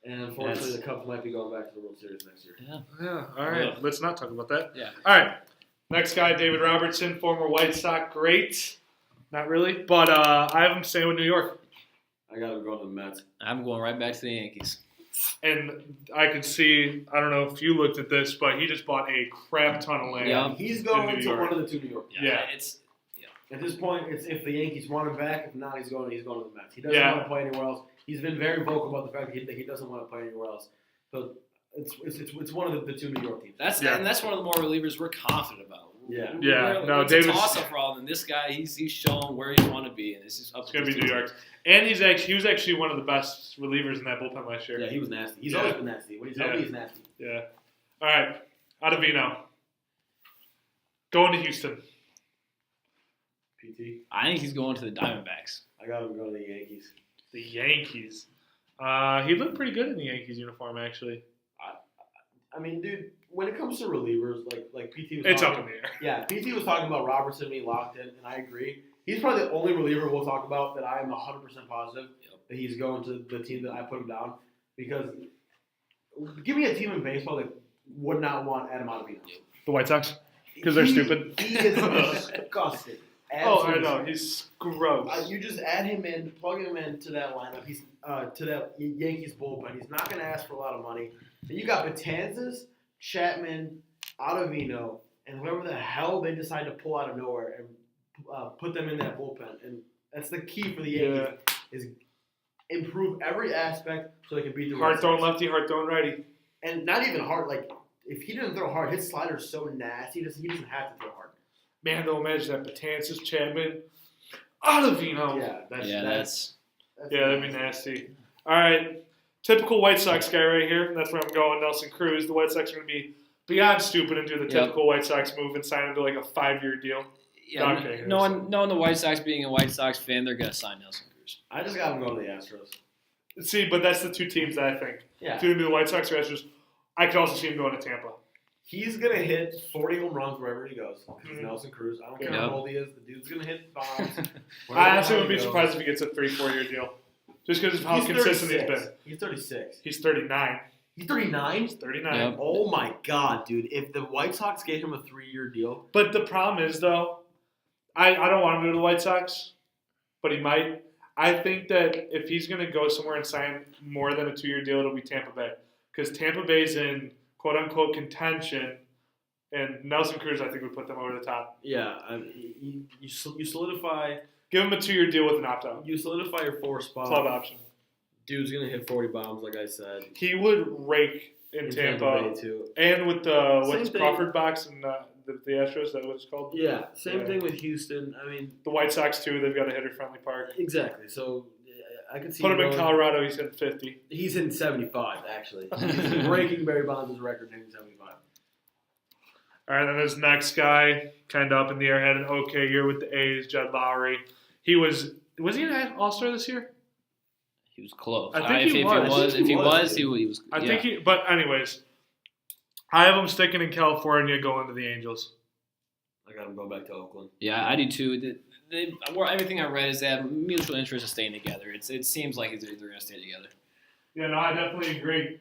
and unfortunately the Cubs might be going back to the World Series next year. Yeah. All right. Yeah. Let's not talk about that. Yeah. All right. Next guy, David Robertson, former White Sox great. Not really, but I have him staying with New York. I got him going to the Mets. I'm going right back to the Yankees. And I could see, I don't know if you looked at this, but he just bought a crap ton of land. Yeah. He's going New to York. one of the two New York teams. Yeah. At this point, it's if the Yankees want him back. If not, he's going to the Mets. He doesn't Yeah. want to play anywhere else. He's been very vocal about the fact that he doesn't want to play anywhere else. So it's one of the two New York teams. And that's one of the more relievers we're confident about. Yeah. Yeah. No, it's David's a toss-up for all of them. This guy, he's shown where he want to be, and this is up It's to going to the be New team. York. And he was actually one of the best relievers in that bullpen last year. Yeah, he was nasty. He's Yeah. always been nasty. When he's healthy, he's nasty. Yeah. All right. Ottavino. Going to Houston. PT. I think he's going to the Diamondbacks. I got him going to the Yankees. The Yankees. He looked pretty good in the Yankees uniform, actually. I mean, dude, when it comes to relievers, like PT was It's talking, up in the air. Yeah, PT was talking about Robertson being locked in, and I agree. He's probably the only reliever we'll talk about that I am 100% positive that he's going to the team that I put him down. Because give me a team in baseball that would not want Adam Ottavino. The White Sox? Because they're stupid? He is disgusting. Oh, I Absolutely. know. He's gross. You just add him in, plug him into that lineup. He's to that Yankees bullpen. He's not going to ask for a lot of money. And you got Betanzas, Chapman, Ottavino, and whoever the hell they decide to pull out of nowhere and put them in that bullpen. And that's the key for the Yankees is improve every aspect so they can beat the Heart Red throwing Sox. lefty, heart throwing righty. And not even hard. Like if he didn't throw hard, his slider's so nasty. He doesn't have to throw hard. Man, don't imagine that. Betances, Chapman, Ottavino. Yeah, that'd be nasty. All right. Typical White Sox guy right here. That's where I'm going. Nelson Cruz. The White Sox are going to be beyond stupid and do the typical White Sox move and sign him to like a 5-year deal. Yeah, Okay, knowing the White Sox being a White Sox fan, they're going to sign Nelson Cruz. I just got him going to the Astros. See, but that's the two teams that I think. Yeah. It's going to be the White Sox or Astros. I could also see him going to Tampa. He's going to hit 40 home runs wherever he goes. He's Mhm. Nelson Cruz. I don't care Yep. how old he is. The dude's going to hit bombs. I honestly wouldn't be surprised if he gets a 3-4 year deal. Just because of how consistent he's been. He's 36. He's 39. He's 39? He's 39. Yep. Oh, my God, dude. If the White Sox gave him a 3-year deal. But the problem is, though, I don't want him to go to the White Sox, but he might. I think that if he's going to go somewhere and sign more than a 2-year deal, it'll be Tampa Bay. Because Tampa Bay's in quote-unquote contention And Nelson Cruz, I think, would put them over the top. Yeah, you solidify. Give him a 2-year deal with an opt-out. You solidify your 4 spot. Club option. Dude's gonna hit 40 bombs, like I said. He would rake in Tampa Bay too. And with the Same thing. Crawford box and the Astros, that what it's called? Yeah, same thing with Houston. I mean, the White Sox too. They've got a hitter-friendly park. exactly. So I can see. Put him in going- Colorado. He's hitting 50. He's hitting 75 actually. He's breaking Barry Bonds' record hitting 75. All right, then this next guy, kind of up in the air, had an okay year with the A's. Jed Lowry. He was he an All-Star this year? He was close. I think he was. If he was. I think he. But anyways, I have him sticking in California, going to the Angels. I got him going back to Oakland. Yeah, I do too. Everything I read is they have mutual interest in staying together. It seems like they're going to stay together. Yeah, no, I definitely agree.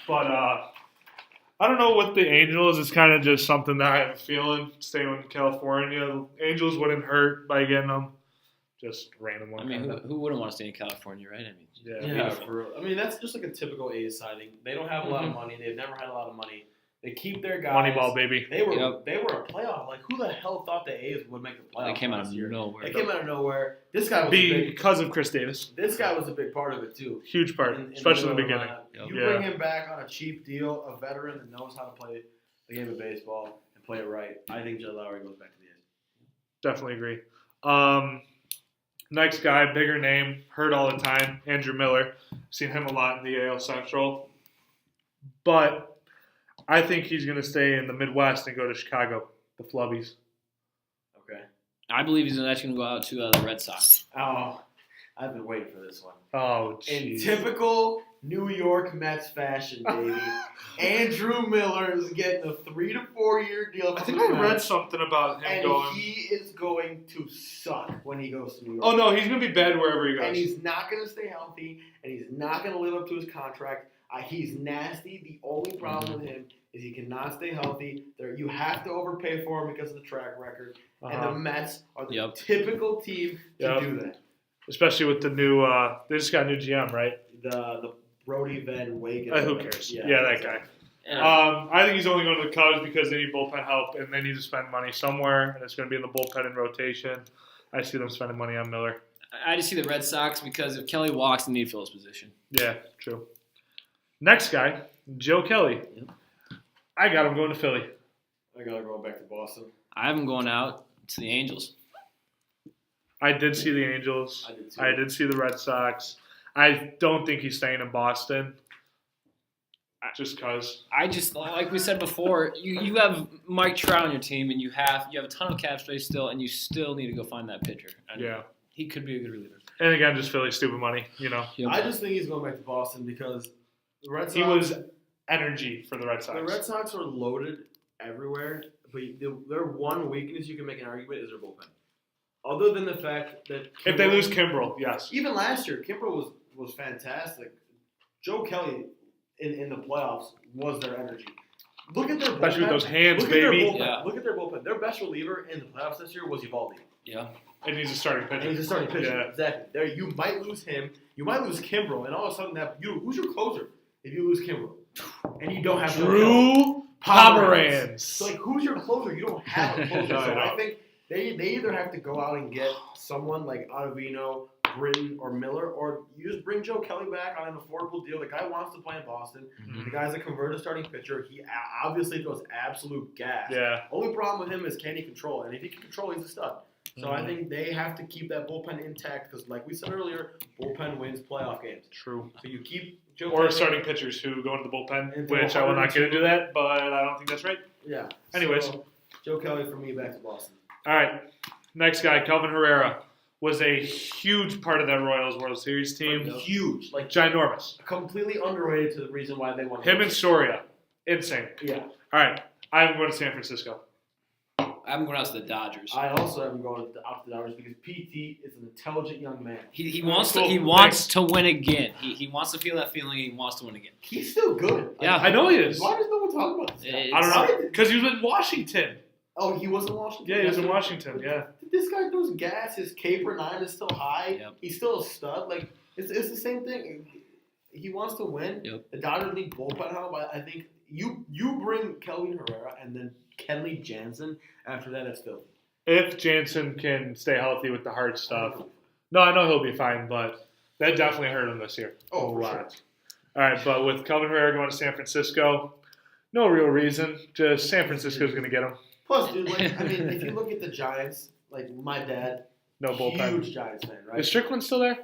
But I don't know with the Angels. It's kind of just something that I have a feeling staying in California. The Angels wouldn't hurt by getting them. Just random one. I mean, who wouldn't want to stay in California, right? I mean, Yeah, for real. I mean, that's just like a typical A's signing. They don't have a lot of money. They've never had a lot of money. They keep their guys. Moneyball, baby. They were a playoff. Like, who the hell thought the A's would make the playoffs? they came out of year? nowhere. They came out of nowhere. This guy was because of Chris Davis. This guy was a big part of it too. Huge part, especially in the beginning. You bring him back on a cheap deal, a veteran that knows how to play the game of baseball and play it right. I think Jed Lowry goes back to the A's. Definitely agree. Next guy, bigger name, heard all the time, Andrew Miller. Seen him a lot in the AL Central. But I think he's going to stay in the Midwest and go to Chicago, the Flubbies. Okay. I believe he's actually going to go out to the Red Sox. Oh, I've been waiting for this one. Oh, In jeez. typical New York Mets fashion, baby, Andrew Miller is getting a 3 to 4 year deal. I think I read something about him and going. he is going to suck when he goes to New York. Oh, no, he's going to be bad wherever he goes. And he's not going to stay healthy, and he's not going to live up to his contract. He's nasty. The only problem with him is he cannot stay healthy. You have to overpay for him because of the track record. And the Mets are the typical team to do that. Especially with the new, they just got a new GM, right? The Brody Van Wagen. Who cares? Yeah, that guy. Yeah. I think he's only going to the Cubs because they need bullpen help and they need to spend money somewhere, and it's going to be in the bullpen and rotation. I see them spending money on Miller. I just see the Red Sox because if Kelly walks, they need to fill his position. Yeah, true. Next guy, Joe Kelly. Yep. I got him going to Philly. I got to go back to Boston. I have him going out to the Angels. I did see the Angels. I did too. I did see the Red Sox. I don't think he's staying in Boston. Just because. I just, like we said before, you have Mike Trout on your team, and you have a ton of cap space still, and you still need to go find that pitcher. And Yeah. he could be a good reliever. And again, just Philly stupid money, you know. Yep. I just think he's going back to Boston because the Red Sox. He was energy for the Red Sox. The Red Sox are loaded everywhere, but their one weakness you can make an argument is their bullpen. Other than the fact that If they lose Kimbrel, yes. even last year, Kimbrel was fantastic. Joe Kelly in the playoffs was their energy. Look at their bullpen. Especially with those hands, Look at their baby. bullpen. Yeah. Look at their bullpen. Their best reliever in the playoffs this year was Evaldi. Yeah. And he's a starting pitcher. And he's a starting pitcher. Yeah. Exactly. There, you might lose him. You might lose Kimbrel, and all of a sudden, who's your closer if you lose Kimbrel? And you don't have Drew Pomeranz. So, like, who's your closer? You don't have a closer. No, So no. I think they either have to go out and get someone like Ottavino, Britton, or Miller, or you just bring Joe Kelly back on an affordable deal. The guy wants to play in Boston. Mhm. The guy's a converted starting pitcher. He obviously throws absolute gas. Yeah. Only problem with him is can he control? And if he can control, he's a stud. So I think they have to keep that bullpen intact because, like we said earlier, bullpen wins playoff games. True. So you keep Joe Or Kelly. starting pitchers who go into the bullpen, And which I will not get into that, but I don't think that's right. Yeah. Anyways. So, Joe Kelly for me back to Boston. All right. Next guy, Kelvin Herrera, was a huge part of that Royals World Series team. Huge. Like, Ginormous. completely underrated to the reason why they won. Him and Soria. Insane. Yeah. All right. I'm going to San Francisco. I'm going out to the Dodgers. I also am going out to the Dodgers because PT is an intelligent young man. He wants Cool. to win again. He wants to feel that feeling. He wants to win again. He's still good. Yeah. I know he is. Why does no one talk about this guy? It's- I don't know. Because he was in Washington. Oh, he was in Washington? Yeah, he was in Washington, yeah. This guy throws gas. His K/9 is still high. Yep. He's still a stud. Like, it's the same thing. He wants to win. Yep. The Dodgers need bullpen help. I think You bring Kelvin Herrera and then Kenley Jansen. After that, it's filthy. If Jansen can stay healthy with the heart stuff. No, I know he'll be fine, but that definitely hurt him this year. Oh, for lot. sure. All right, but with Kelvin Herrera going to San Francisco, no real reason. Just San Francisco's going to get him. Plus, dude, if you look at the Giants, like my dad, No bullpen. huge Giants fan, right? Is Strickland still there?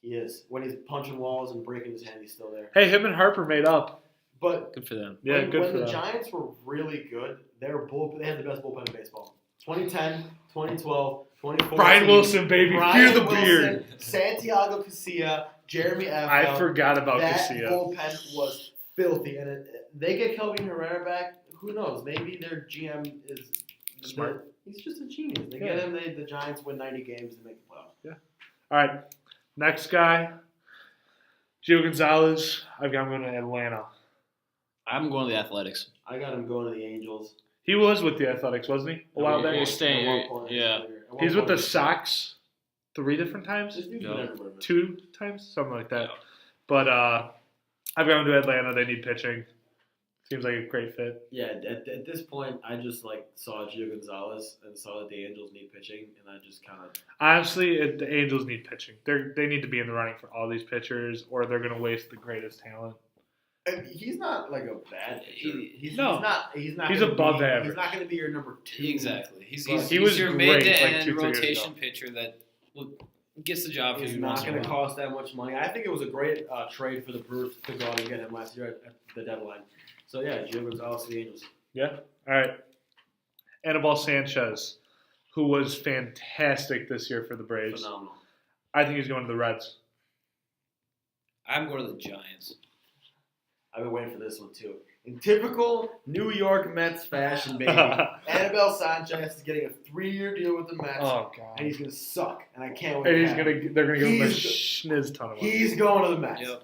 He is. When he's punching walls and breaking his hand, he's still there. Hey, him and Harper made up. But Good for them. Yeah, when, good when for the them. Giants were really good, they had the best bullpen in baseball. 2010, 2012, 2014. Brian Wilson, baby. Fear the beard. Santiago Casilla, Jeremy Affeldt. I forgot about that Casilla. bullpen was filthy. And they get Kelvin Herrera back. Who knows? Maybe their GM is Smart. He's just a genius. They get him. The Giants win 90 games and make the playoffs. Yeah. All right. Next guy, Gio Gonzalez. I've got him going to Atlanta. I'm going to the Athletics. I got him going to the Angels. He was with the Athletics, wasn't he? A while back. He's staying. At one point in his Yeah. career. At one He's with the point- Sox 3 different times? This dude's No. been everywhere, man. 2 times? Something like that. But I've got him to Atlanta. They need pitching. Seems like a great fit. Yeah, at this point, I just saw Gio Gonzalez and saw that the Angels need pitching, and I just kind of. Honestly, the Angels need pitching. They need to be in the running for all these pitchers, or they're going to waste the greatest talent. And he's not like a bad pitcher. He's No. not. He's not. He's gonna above be, average. He's not going to be your number 2. Exactly. He's But he was your great, mid to like, end 2-3 years rotation ago. pitcher that gets the job for He's you. not once in a going to while. cost that much money. I think it was a great trade for the Brewers to go out and get him last year at the deadline. So yeah, Gio Gonzalez to the Angels. Yeah. All right. Anibal Sanchez, who was fantastic this year for the Braves. Phenomenal. I think he's going to the Reds. I'm going to the Giants. I've been waiting for this one too. In typical New York Mets fashion, baby, Anibal Sanchez is getting a 3-year deal with the Mets, Oh God. and he's gonna suck. And I can't wait. And to have him. they're gonna give him a He's- schniz ton of money. He's going to the Mets. Yep.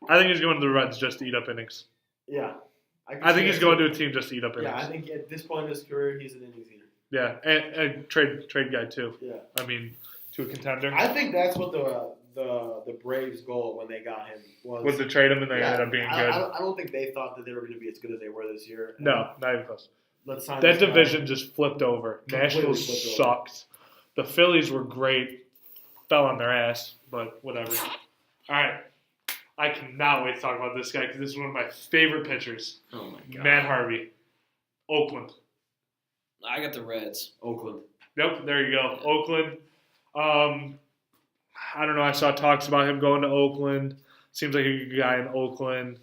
I think he's going to the Reds just to eat up innings. Yeah. I think he's going to a team just to eat up innings. Yeah, I think at this point in his career, he's an innings eater. Yeah, and trade guy too. Yeah. I mean, to a contender. I think that's what the Braves' goal when they got him was to trade him and they Yeah, ended up being I good. I don't think they thought that they were going to be as good as they were this year. No, not even close. Let's sign That this guy. division just flipped over. Completely Nationals flipped over. sucked. The Phillies were great. Fell on their ass, but whatever. All right. I cannot wait to talk about this guy because this is one of my favorite pitchers. Oh my God. Matt Harvey. Oakland. I got the Reds. Oakland. Yep, there you go. Oakland. I don't know. I saw talks about him going to Oakland. Seems like a good guy in Oakland.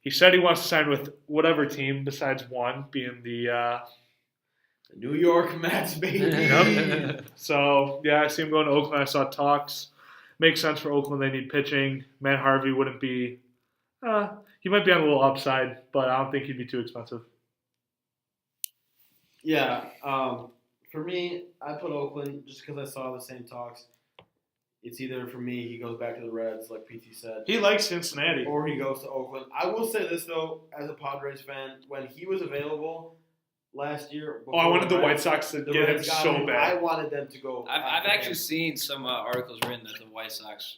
He said he wants to sign with whatever team besides one, being the The New York Mets, baby. Yep. So, yeah, I see him going to Oakland. I saw talks. Makes sense for Oakland. They need pitching. Matt Harvey wouldn't be he might be on a little upside, but I don't think he'd be too expensive. Yeah. For me, I put Oakland just because I saw the same talks. It's either for me he goes back to the Reds, like PT said, He likes Cincinnati. or he goes to Oakland. I will say this though, as a Padres fan, when he was available last year, Oh, I wanted the White Reds- Sox to the get him Reds got so I bad. wanted them to go. I've after actually him. seen some articles written that the White Sox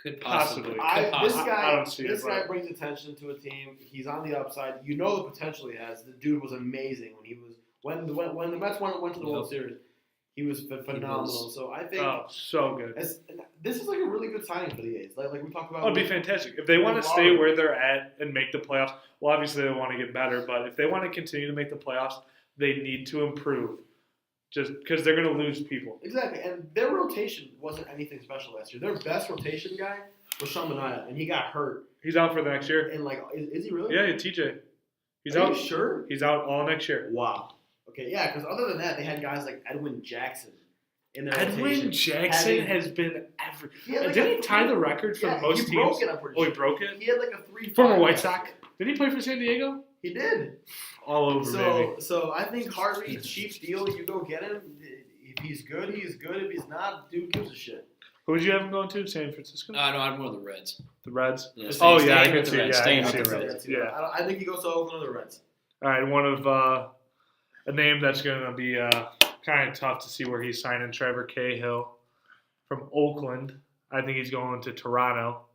could Possibly. possibly. This guy, I don't see it, this guy but- brings attention to a team. He's on the upside. You know the potential he has. The dude was amazing when the Mets went to the World Series. He was phenomenal. So I think Oh, so good. this is like a really good signing for the A's. Like we talked about. Oh, it'd be fantastic. If they want to stay where they're at and make the playoffs, well, obviously they want to get better, but if they want to continue to make the playoffs, they need to improve. Just because they're going to lose people. Exactly, and their rotation wasn't anything special last year. Their best rotation guy was Sean Manaea, and he got hurt. He's out for the next year. And is he really? Yeah, TJ. He's Are out. you sure? He's out all next year. Wow. Okay, yeah, because other than that, they had guys like Edwin Jackson in their Edwin rotation. Jackson Having- has been every. He had like Didn't a he tie three- the record for yeah, the most he teams? broke it, I'm pretty Oh, he sure. broke it? He had like a 3-5 Former White last Sox. year. Did he play for San Diego? He did. All over, baby. So I think Harvey, cheap deal. You go get him. If he's good, he's good. If he's not, dude gives a shit. Who would you have him going to? San Francisco? No, I'm going to the Reds. The Reds? Yeah, Oh, staying yeah, I with can the see it. Reds, Yeah, I staying can see with it. the Reds. Yeah. I think he goes to Oakland or the Reds. All right, one of a name that's going to be kind of tough to see where he's signing, Trevor Cahill from Oakland. I think he's going to Toronto.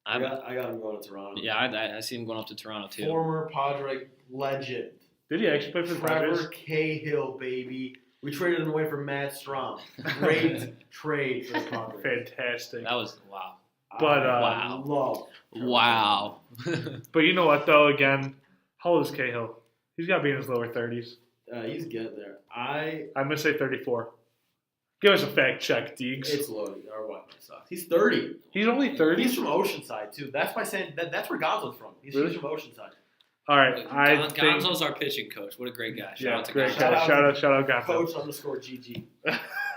I got him going to Toronto. Yeah, I see him going up to Toronto too. Former Padre legend. Did he actually play for the Trevor Padres? Cahill, baby. We traded him away for Matt Strom. Great trade for the Padres. Fantastic. That was wow. But Wow. But you know what though? Again, how old is Cahill? He's got to be in his lower 30s. He's getting there. I'm gonna say 34. Give us a fact check, Deeks. It's loading. Or what? He's 30. He's only 30. He's from Oceanside too. That's why saying that's where Gonzo's from. He's from Oceanside. All right, Gonzo's our pitching coach. What a great guy! Shout out to great Gonzo. guy. Shout out, Gonzo. Coach_GG.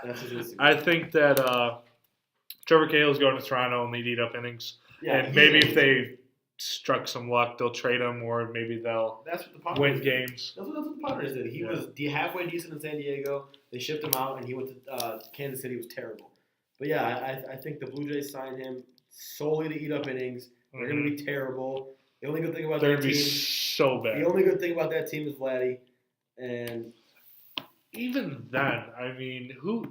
That's his Instagram. I think that Trevor Cahill's going to Toronto and they'd eat up innings. Yeah, and maybe if they struck some luck, they'll trade him, or maybe they'll win games. That's what the Padres did. He was halfway decent in San Diego. They shipped him out, and he went to Kansas City. He was terrible. But yeah, I think the Blue Jays signed him solely to eat up innings. They're going to be terrible. The only good thing about they're that going team, to be so bad. The only good thing about that team is Vladdy, and even then, I mean, who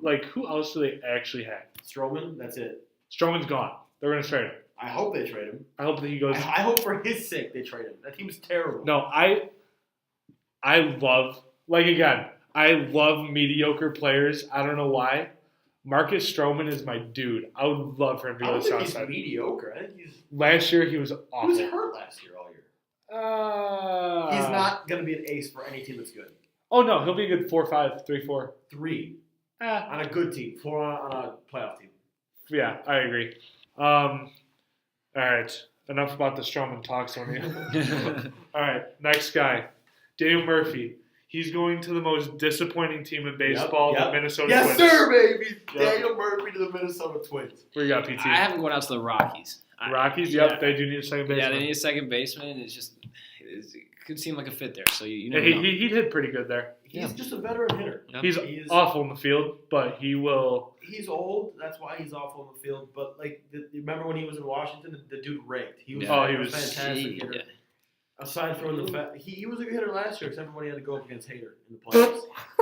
else do they actually have? Stroman. That's it. Stroman's gone. They're going to trade him. I hope they trade him. I hope that he goes. I hope for his sake they trade him. That team's terrible. No, I love mediocre players. I don't know why. Marcus Stroman is my dude. I would love for him to go to the South Side. He's mediocre. I think he's. Last year he was awful. He was hurt last year all year. He's not going to be an ace for any team that's good. Oh no, he'll be a good 4-5, 3-4. 3 on a good team. 4 on a playoff team. Yeah, I agree. All right, enough about the Stroman talk, Sonia. All right, next guy, Daniel Murphy. He's going to the most disappointing team in baseball, the Minnesota Twins. Yes, sir, baby. Yep. Daniel Murphy to the Minnesota Twins. Where you got, PT? I haven't gone out to the Rockies. Rockies? Yep, they do need a second baseman. Yeah, they need a second baseman. It could seem like a fit there. So you know. He'd hit pretty good there. He's just a veteran hitter. Yep. He's awful in the field, but he will. He's old. That's why he's awful in the field. But remember when he was in Washington, the dude raked. He was fantastic hitter. Yeah. Aside from the fact he was a good hitter last year, except for when he had to go up against Hader in the playoffs.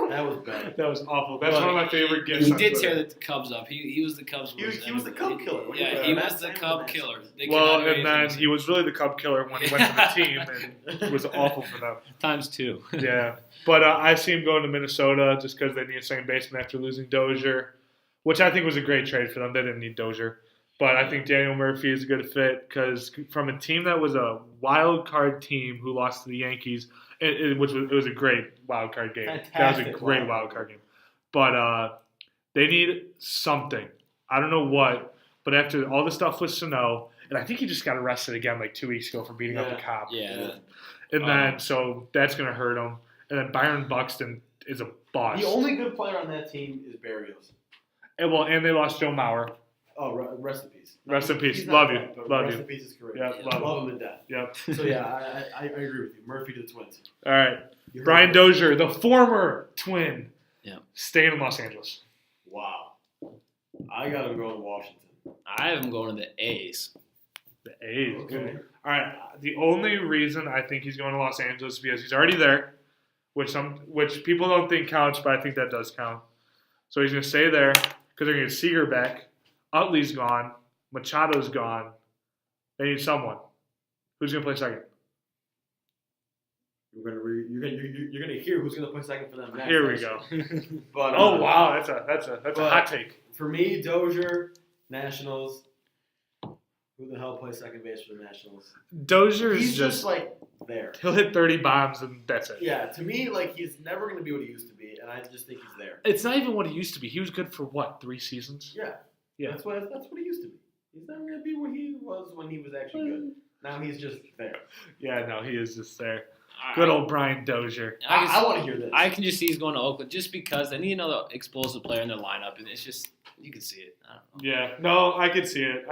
That was bad. That was awful. That's one of my favorite gifts. He did tear the Cubs up. He was the Cubs. He was the Cub killer. Yeah, he was the Cub killer. Well, and then he was really the Cub killer when he went to the team, and it was awful for them. Times 2. Yeah, but I see him going to Minnesota just because they need a second baseman after losing Dozier, which I think was a great trade for them. They didn't need Dozier. But I think Daniel Murphy is a good fit because from a team that was a wild card team who lost to the Yankees, it was a great wild card game. That was a great wild card game. But they need something. I don't know what, but after all the stuff with Sano, and I think he just got arrested again 2 weeks ago for beating up a cop. Yeah. And then, so that's going to hurt him. And then Byron Buxton is a boss. The only good player on that team is Barrios. And they lost Joe Mauer. Oh, rest in peace. Rest in peace. Love you. Rest in peace his career. Yeah, love him to death. Yep. So, yeah, I agree with you. Murphy to the Twins. All right. Brian Dozier, the former Twin, staying in Los Angeles. Wow. I got him going to Washington. I have him going to the A's. The A's. Okay. All right. The only reason I think he's going to Los Angeles is because he's already there, which people don't think counts, but I think that does count. So he's going to stay there because they're going to get Seager back. Utley's gone. Machado's gone. They need someone. Who's going to play second? You're gonna hear who's gonna play second for them next. Here we go. But, wow, that's a hot take. For me, Dozier, Nationals. Who the hell plays second base for the Nationals? Dozier is he's just there. He'll hit 30 bombs and that's it. Yeah, to me, he's never gonna be what he used to be, and I just think he's there. It's not even what he used to be. He was good for what, 3 seasons? Yeah. That's what he used to be. He's never gonna be what he was when he was actually good. Now he's just there. Yeah, no, he is just there. Good old Brian Dozier. I want to hear this. I can just see he's going to Oakland just because they need another explosive player in their lineup, and it's just you can see it. I don't know. Yeah, no, I can see it.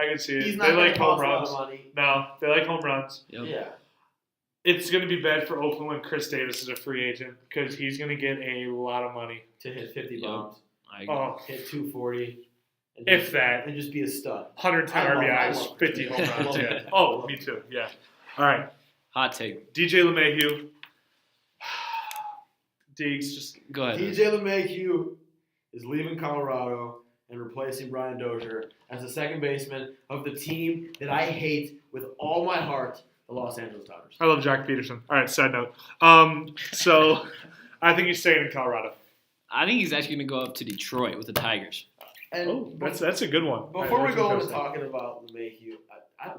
He's not going to home cost a lot runs. of money. No, they like home runs. Yep. Yeah. It's going to be bad for Oakland when Chris Davis is a free agent because he's going to get a lot of money To hit 50 bombs. I agree. Hit 240. If that. And just be a stud. 110 RBIs, 50 home runs. Yeah. Oh, me too. Yeah. All right. Hot take. DJ LeMahieu. Deeks, just go ahead. DJ LeMahieu is leaving Colorado, and replacing Brian Dozier as the second baseman of the team that I hate with all my heart, the Los Angeles Dodgers. I love Jack Peterson. All right, side note. So I think he's staying in Colorado. I think he's actually going to go up to Detroit with the Tigers. And That's a good one. Before we go into talking about LeMahieu,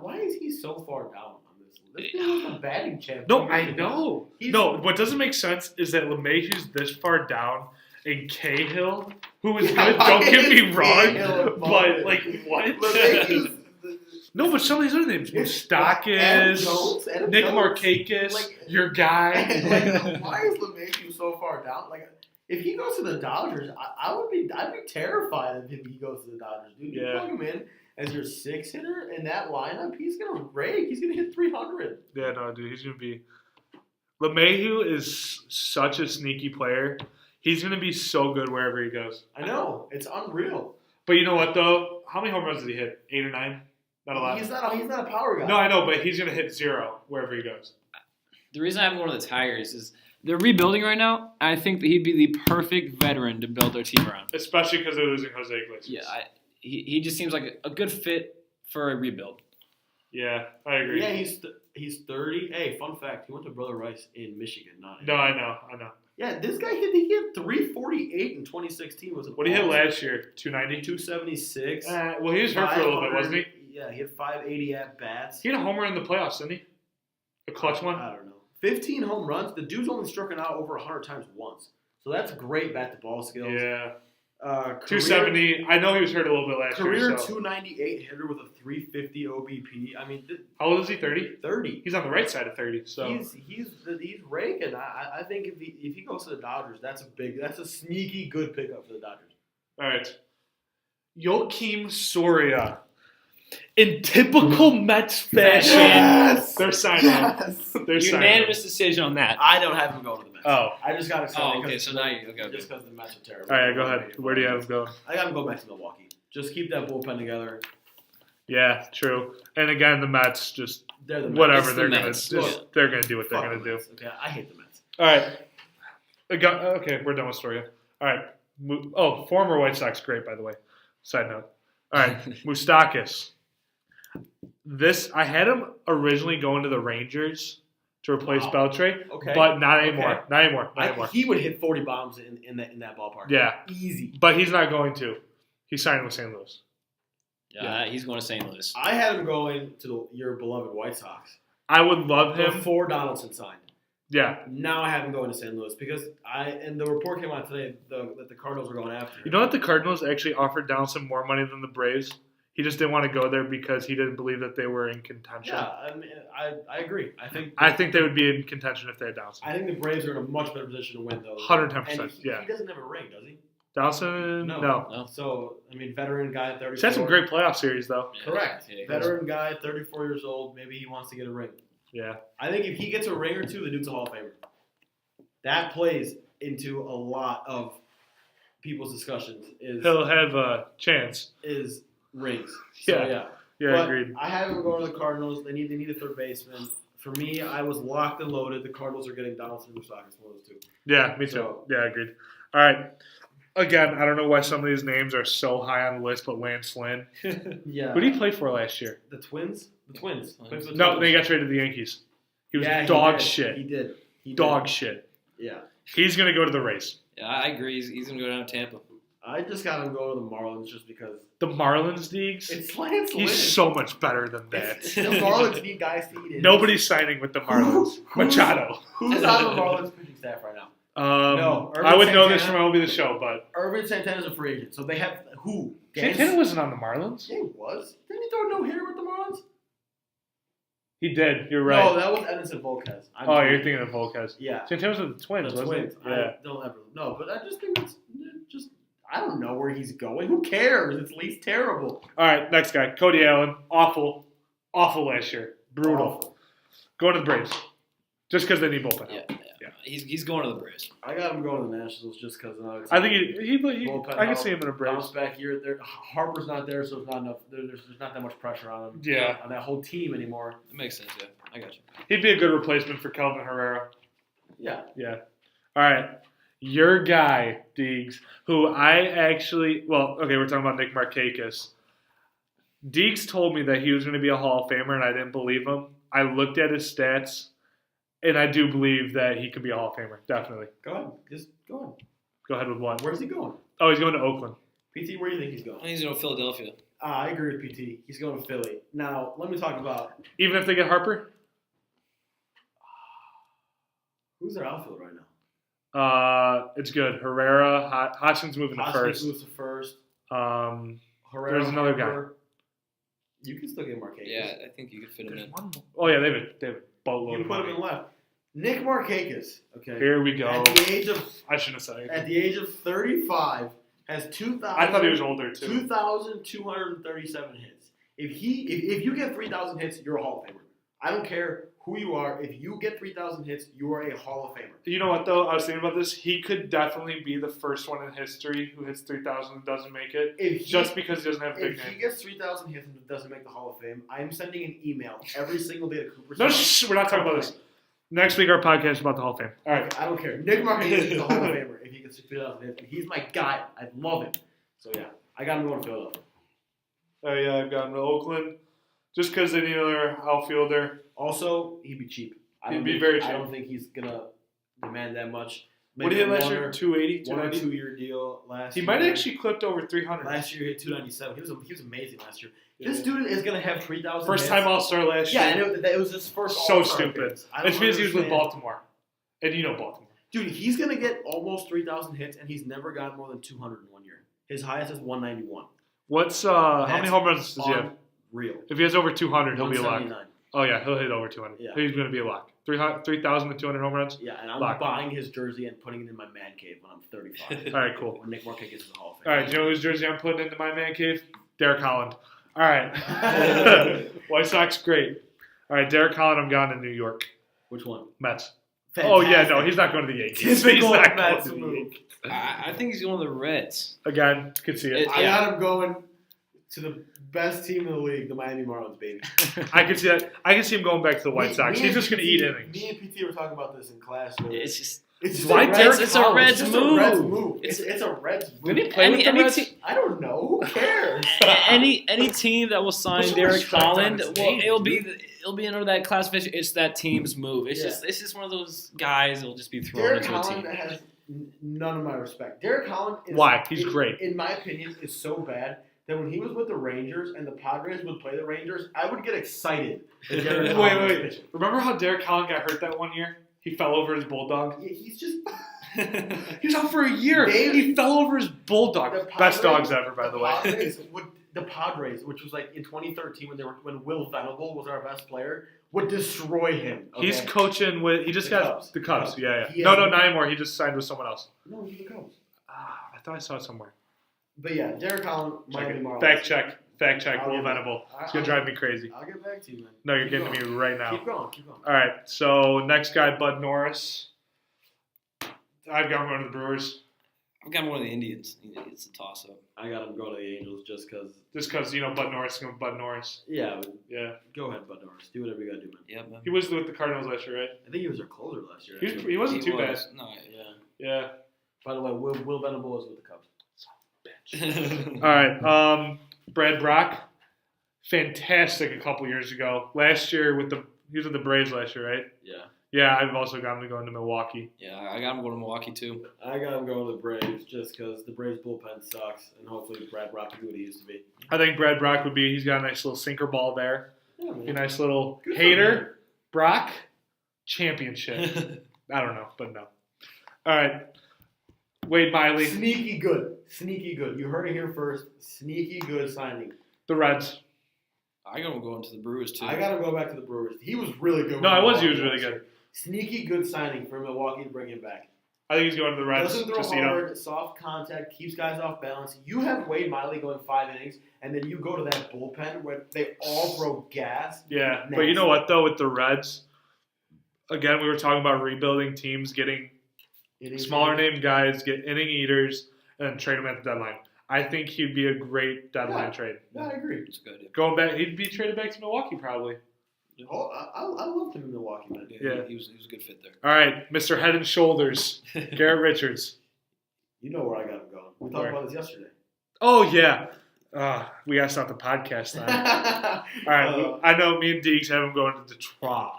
why is he so far down on this? This dude was a batting champ. No, I know. What doesn't make sense is that LeMahieu's this far down, and Cahill, who is good, don't get me wrong, but like what? No, but some of these other names, Moustakis, Nick Markakis, your guy. Why is LeMahieu so far down? Like, if he goes to the Dodgers, I'd be terrified if he goes to the Dodgers, dude. You plug him in as your 6-hitter in that lineup, he's gonna rake. He's gonna hit 300. Yeah, no, dude, he's gonna be. LeMahieu is such a sneaky player. He's gonna be so good wherever he goes. I know, it's unreal. But you know what though? How many home runs did he hit? 8 or 9? Not a lot. He's not a power guy. No, I know, but he's gonna hit 0 wherever he goes. The reason I have one of the Tigers is they're rebuilding right now. I think that he'd be the perfect veteran to build their team around. Especially because they're losing Jose Iglesias. Yeah, he just seems like a good fit for a rebuild. Yeah, I agree. Yeah, he's 30. Hey, fun fact: he went to Brother Rice in Michigan, not in. No, I know. Yeah, this guy hit 348 in 2016. What did he hit last year? 290? 276. Well, he was hurt for a little bit, wasn't he? Yeah, he had 580 at bats. He had a homer in the playoffs, didn't he? A clutch one? I don't know. 15 home runs. The dude's only struck out over 100 times once. So that's great bat-to-ball skills. Yeah. 270. I know he was hurt a little bit last year. Career 298 hitter with a 350 OBP. I mean, how old is he? 30. 30. He's on the right side of 30. So he's raking. I think if he goes to the Dodgers, that's a sneaky good pickup for the Dodgers. All right. Joakim Soria. In typical Mets fashion, they're signing him. They're Unanimous decision on that. I don't have him going to the Mets. Oh. I just got excited. Oh, okay. So now just because the Mets are terrible. All right, go ahead. Where do you have him going? I got him go back to Milwaukee. Just keep that bullpen together. Yeah, true. And again, the Mets just they're the Mets. Whatever they're gonna they're gonna do what they're gonna do. Okay, I hate the Mets. All right. Okay, we're done with Soria. All right. Oh, former White Sox, great by the way. Side note. All right, Moustakis. I had him originally going to the Rangers to replace Beltre, but not anymore. Okay. Not anymore. He would hit 40 bombs in that ballpark. Yeah, easy. But he's not going to. He's signing with St. Louis. Yeah, he's going to St. Louis. I had him going to your beloved White Sox. I would love him before Donaldson signed. Yeah. Now I have him going to St. Louis because the report came out today that the Cardinals were going after him. You know that the Cardinals actually offered Donaldson more money than the Braves? He just didn't want to go there because he didn't believe that they were in contention. Yeah, I mean, I agree. I think they would be in contention if they had Donaldson. I think the Braves are in a much better position to win, though. 110%, He doesn't have a ring, does he? Donaldson? No. So, I mean, veteran guy at 34. He's had some great playoff series, though. Yeah, correct. Yeah, veteran guy, 34 years old. Maybe he wants to get a ring. Yeah. I think if he gets a ring or two, the dude's a Hall of Famer. That plays into a lot of people's discussions. He'll have a chance. Is rings. So, yeah, agreed. I have him going to the Cardinals. They need a third baseman. For me, I was locked and loaded. The Cardinals are getting Donaldson and Moustakis, one of those two. Yeah, me too. Yeah, agreed. All right. Again, I don't know why some of these names are so high on the list, but Lance Lynn. Yeah. Who did he play for last year? The Twins? The Twins. No, they got traded to the Yankees. He was dog shit. He did. Dog shit. Yeah. He's going to go to the Rays. Yeah, I agree. He's going to go down to Tampa. I just got him going to the Marlins just because. The Marlins, Deegs? It's Lance Lynn. He's so much better than that. The Marlins need guys to eat in. Nobody's signing with the Marlins. Machado. Who's on the Marlins pitching staff right now? No. I would know this from MLB The Show, but. Irvin Santana's a free agent. So they have who? Santana wasn't on the Marlins. Yeah, he was. Didn't he throw a no-hitter with the Marlins? He did. You're right. No, that was Edinson Volquez. You're thinking of Volquez. Yeah. Santana was with the Twins, wasn't Twins. He? Yeah. I don't ever know, but I just think it's just. I don't know where he's going. Who cares? It's least terrible. All right, next guy. Cody Allen. Awful last year. Brutal. Awful. Going to the Braves. Just because they need bullpen. Yeah. He's going to the Braves. I got him going to the Nationals just because I think I can see him in a Braves. Bounce back here. Harper's not there, so there's not enough. There's not that much pressure on him. Yeah. On that whole team anymore. That makes sense. Yeah, I got you. He'd be a good replacement for Kelvin Herrera. Yeah. Yeah. All right. Your guy, Deegs, who I actually, we're talking about Nick Markakis. Deegs told me that he was going to be a Hall of Famer, and I didn't believe him. I looked at his stats, and I do believe that he could be a Hall of Famer, definitely. Go ahead. Just go ahead. Go ahead with what? Where's he going? Oh, he's going to Oakland. PT, where do you think he's going? I think he's going to Philadelphia. I agree with PT. He's going to Philly. Now, let me talk about... Even if they get Harper? Who's their outfield right now? It's good. Herrera, Hoskins moving to first. Hoskins moves to first. Herrera, there's another guy. You can still get Markakis. Yeah, I think you could fit him in. Oh, yeah, they have a boatload You of put money. him in left. Nick Markakis, okay. Here we go. At the age of I shouldn't have said anything. At the age of 35, has 2,000. I thought he was older too. 2,237 hits. If you get 3,000 hits, you're a Hall of Famer. I don't care who you are. If you get 3,000 hits, you are a Hall of Famer. You know what, though? I was thinking about this. He could definitely be the first one in history who hits 3,000 and doesn't make it, just because he doesn't have a big If name. he gets 3,000 hits and doesn't make the Hall of Fame, I'm sending an email every single day to Cooper. No, we're not talking about this. Next week, our podcast is about the Hall of Fame. All right. I don't care. Nick Markakis is a Hall of Famer if he gets 3,000 hits. And he's my guy. I love him. So, yeah, I got him going to Philadelphia. Oh, yeah, I've got him to Oakland just because they need another outfielder. Also, he'd be cheap. He'd be very cheap. I don't think he's going to demand that much. What did he hit last year? 280? 1 or 2 year deal last year. He might have actually clipped over 300. Last year he hit 297. He was amazing last year. Yeah. This dude is going to have 3,000 First time All-Star last year. Yeah, and it was his first So All-Star stupid. appearance. It's because he was with Baltimore. And you know Baltimore. Dude, he's going to get almost 3,000 hits, and he's never gotten more than 200 in 1 year. His highest is 191. How many home runs does he have? Real. If he has over 200, he'll be a lock. 179. Oh, yeah, he'll hit over 200. Yeah. He's going to be a lock. 3,200 home runs? Yeah, and I'm Lock. buying his jersey and putting it in my man cave when I'm 35. All right, cool. When Nick Markakis is the Hall of Fame. All right, do you know whose jersey I'm putting into my man cave? Derek Holland. All right. White Sox, great. All right, Derek Holland, I'm gone to New York. Which one? Mets. Fantastic. Oh, yeah, no, he's not going to the Yankees. He's not going to the move. Yankees. I think he's going to the Reds. Again, could see it. I got him going to the best team in the league, the Miami Marlins, baby. I can see that. I can see him going back to the White Sox. He's just going to eat innings. Me and PT were talking about this in class. It's just why Derek it's a Holland? Reds It's move. a Reds move. It's a Reds move. Did he play with the Reds? I don't know. Who cares? Any team that will sign Put some Derek respect on Holland, his well, name, it'll be under that classification. It's that team's move. It's Yeah. just one of those guys that'll just be thrown Derek into a Holland team. has none of my respect. Derek Holland is Why? He's great. In my opinion, is so bad that when he was with the Rangers and the Padres would play the Rangers, I would get excited. That Derek Holland was pitching. Remember how Derek Holland got hurt that 1 year? He fell over his bulldog. Yeah, he's just He was out for a year. He fell over his bulldog. The Padres- Best dogs ever, by the way. The Padres, which was like in 2013 when Will Venable was our best player, would destroy him. Okay? He's coaching with. He just The got Cubs. the Cubs. Yeah. He No, has- not anymore. He just signed with someone else. No, he's the Cubs. I thought I saw it somewhere. But yeah, Derek Holland, Miami Marlins. Fact check. I'll Will get- Venable. It's I'll gonna get- drive me crazy. I'll get back to you, man. No, you're Keep getting going. me right now. Keep going. All right. So next guy, Bud Norris. I've got him going to the Brewers. I've got one of the Indians. It's a toss up. I got him going to the Angels just because. Just because Bud Norris is going to Bud Norris. Yeah, Yeah. go ahead, Bud Norris. Do whatever you got to do, man. Yep. Man. He was with the Cardinals last year, right? I think he was their closer last year. He wasn't too bad. No, Yeah. Yeah. By the way, Will Venable was with the Cubs. All right. Brad Brock, fantastic a couple years ago. Last year he was with the Braves last year, right? Yeah. Yeah, I've also got him going to Milwaukee. Yeah, I got him going to Milwaukee too. I got him going to the Braves just because the Braves bullpen sucks, and hopefully Brad Brock can do what he used to be. I think Brad Brock he's got a nice little sinker ball there. Yeah, A nice little Good for hater. Brock, championship. I don't know, but no. All right. Wade Miley, Sneaky good. You heard it here first. Sneaky good signing. the Reds. I got him going to the Brewers too. I got to go back to the Brewers. He was really good. No, with he was Milwaukee really last good. year. Sneaky good signing for Milwaukee to bring him back. I think he's going to the Reds. Doesn't throw Just, hard, soft contact, keeps guys off balance. You have Wade Miley going 5 innings, and then you go to that bullpen where they all throw gas. Yeah, but you know what, though, with the Reds, again, we were talking about rebuilding teams, getting smaller name guys, get inning eaters, and then trade them at the deadline. I think he'd be a great deadline trade. Yeah, I agree. It's good. Going back, he'd be traded back to Milwaukee probably. Oh, I loved him in Milwaukee, man. Yeah. He was a good fit there. All right, Mr. Head and Shoulders, Garrett Richards. You know where I got him going. We talked about this yesterday. Oh, yeah. We got to stop the podcast now. All right, I know me and Deeks have him going to Detroit.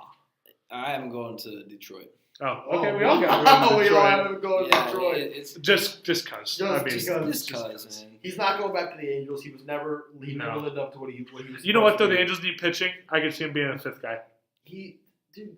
I have him going to Detroit. Oh, okay. We all got him going to Detroit. We all have him going to Detroit. It's just because. just because, man. He's not going back to the Angels. He never lived up to what he was. You know what, though? The Angels need pitching. I could see him being a fifth guy. They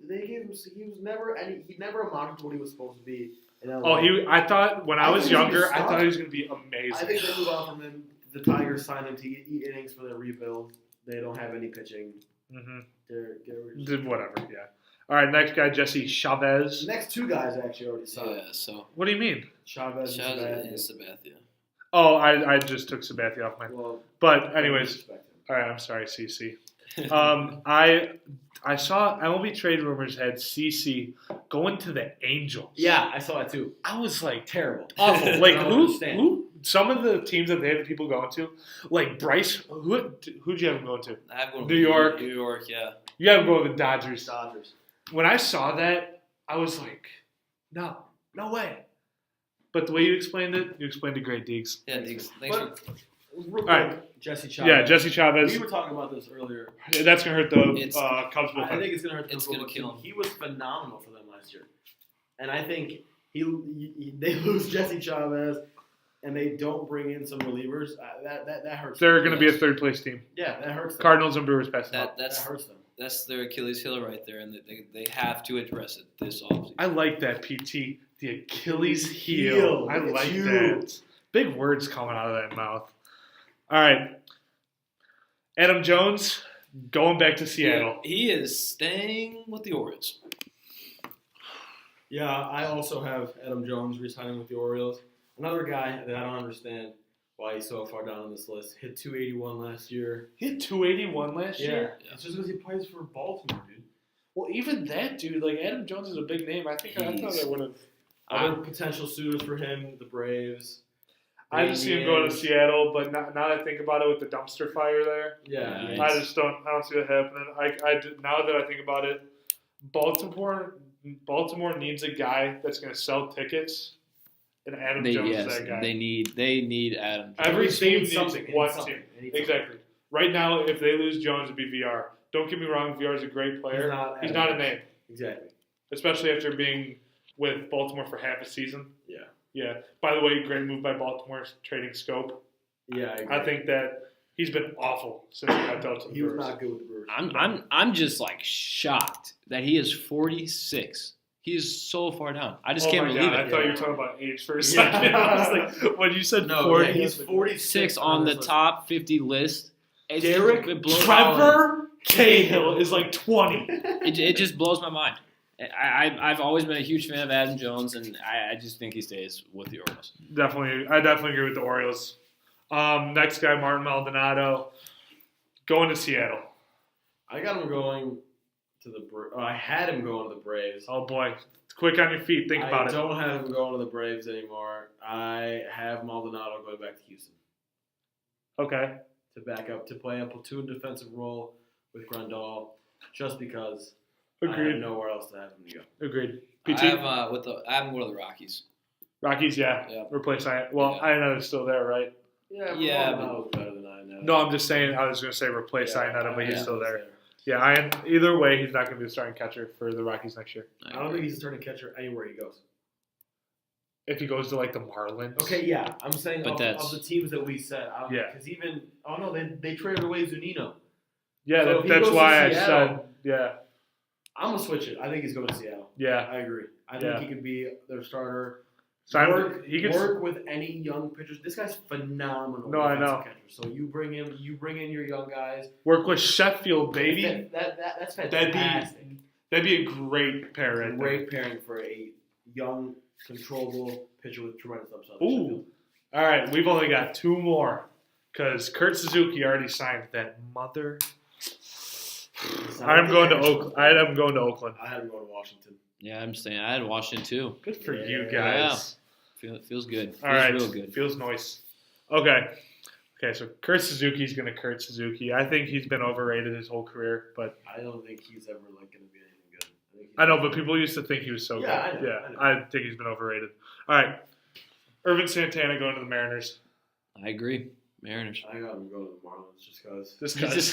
gave him. He never amounted to what he was supposed to be. I thought when I was younger, I thought he was going to be amazing. I think they move on from him. The Tigers signed him to eat innings for their rebuild. They don't have any pitching. Mm-hmm. Whatever, yeah. All right, next guy, Jesse Chavez. The next two guys actually already signed. Yeah, so. What do you mean? Chavez and Sabathia. Oh, I just took Sabathia off my. Well, but anyways, all right. I'm sorry, CC. I saw MLB trade rumors had CC going to the Angels. Yeah, I saw it too. I was like, terrible, awful. Like who? Some of the teams that they had people going to, like Bryce. Who'd you have him going to? I have going New York. New York, yeah. You have him going to the Dodgers. Dodgers. When I saw that, I was like, no way. But the way you explained it great, Deeks. Yeah, Deeks. Thanks for. All right, Jesse Chavez. Yeah, Jesse Chavez. We were talking about this earlier. That's gonna hurt the Cubs bullpen. I think it's gonna hurt. It's gonna kill him. He was phenomenal for them last year, and I think they lose Jesse Chavez, and they don't bring in some relievers. That hurts. They're gonna be a third place team. Yeah, that hurts them. Cardinals and Brewers passing that hurts them. That's their Achilles heel right there, and they have to address it this offseason. I like that, PT. The Achilles heel. I like that. Big words coming out of that mouth. All right. Adam Jones going back to Seattle. Yeah, he is staying with the Orioles. Yeah, I also have Adam Jones re-signing with the Orioles. Another guy that I don't understand why he's so far down on this list. Hit 281 last year. He hit 281 last year? Yeah. It's just because he plays for Baltimore, dude. Well, even that, dude, like Adam Jones is a big name. I thought I would have. Other potential suitors for him, the Braves. I just see him going to Seattle, but now that I think about it with the dumpster fire there, yeah, I don't see that happening. Now that I think about it, Baltimore needs a guy that's going to sell tickets, and Adam Jones is that guy. They need Adam Jones. Every team needs something. One team. Exactly. Right now, if they lose Jones, it'd be VR. Don't get me wrong, VR is a great player. He's not a name. Exactly. Especially after being with Baltimore for half a season. Yeah. Yeah. By the way, great move by Baltimore trading Scope. Yeah, I think that he's been awful since he got dealt to the Brewers. He was not good with the Brewers. I'm just like shocked that he is 46. He is so far down. I just can't believe it. I thought you were talking about age for a second. I was like, when you said 40, he's 46 on the top 50 list. Trevor Cahill is like 20. It just blows my mind. I've always been a huge fan of Adam Jones, and I just think he stays with the Orioles. I definitely agree with the Orioles. Next guy, Martin Maldonado, going to Seattle. I got him going to the I had him going to the Braves. Oh boy, quick on your feet. Think about it. I don't have him going to the Braves anymore. I have Maldonado going back to Houston. Okay. To play a platoon defensive role with Grandal, just because. Agreed. I have nowhere else to have him to go. Agreed. PT? I have him go to the Rockies. Rockies, yeah. Replace I. Well, I know it's still there, right? Yeah, but better than I know. No, I'm just saying. I was going to say replace Iannetta, but he's still there. Yeah, either way, he's not going to be the starting catcher for the Rockies next year. I don't think he's a starting catcher anywhere he goes. If he goes to like the Marlins. Okay, yeah, I'm saying of the teams that we said. Because they traded away Zunino. Yeah, so that's why I said I'm gonna switch it. I think he's going to Seattle. Yeah, I agree. I think he could be their starter. He could work with any young pitchers. This guy's phenomenal. No, I know. Catcher. So you bring in your young guys. Work with Sheffield, baby. That's fantastic. That'd be a great pairing. Great pairing for a young, controllable pitcher with tremendous upside. Ooh. All right, we've only got two more because Kurt Suzuki already signed that mother. I'm going to Oakland. I had him going to Oakland. I had him going to Washington. Yeah, I'm saying I had Washington too. Good for you guys. Yeah. Feels good. All right. Real good. Feels nice. Okay. Okay, so Kurt Suzuki's going to Kurt Suzuki. I think he's been overrated his whole career, but I don't think he's ever going to be anything good. I know, but people used to think he was so good. I know. I think he's been overrated. All right, Irvin Santana going to the Mariners. I agree. Mariners. I got him going to the Marlins just because. Just because.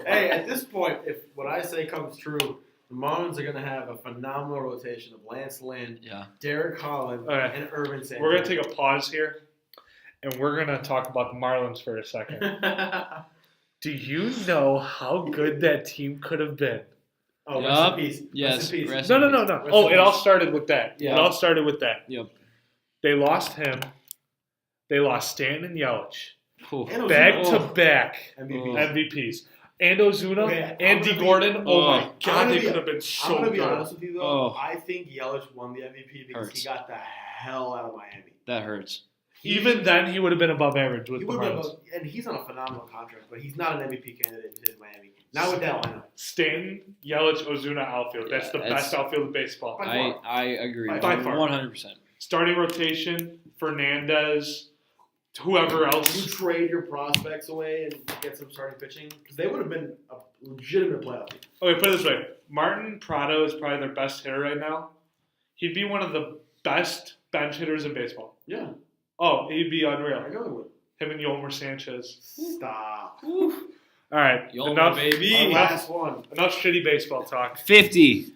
Hey, at this point, if what I say comes true, the Marlins are going to have a phenomenal rotation of Lance Lynn, Derek Holland, and Irvin Santana. We're going to take a pause here, and we're going to talk about the Marlins for a second. Do you know how good that team could have been? Oh, rest in peace. Yes. No. Oh, it all started with that. Yeah. It all started with that. Yep. They lost him. They lost Stanton and Yelich. And Back-to-back MVPs. MVPs. And Ozuna and D. Gordon. My God, they could have been so good. I'm going to be honest with you, though. I think Yelich won the MVP because he got the hell out of Miami. That hurts. Even then, he would have been above average with the Marlins. And he's on a phenomenal contract, but he's not an MVP candidate in Miami. Not with that lineup. Stanton, Yelich, Ozuna outfield. That's the best outfield in baseball. I agree. By far. 100%. Starting rotation, Fernandez, whoever else. You trade your prospects away and get some starting pitching because they would have been a legitimate playoff team. Okay, put it this way. Martin Prado is probably their best hitter right now. He'd be one of the best bench hitters in baseball. Yeah. Oh, he'd be unreal. I know he would. Him and Yolmer Sanchez. Stop. All right. Yolmer, baby. Last one. Enough shitty baseball talk. 50.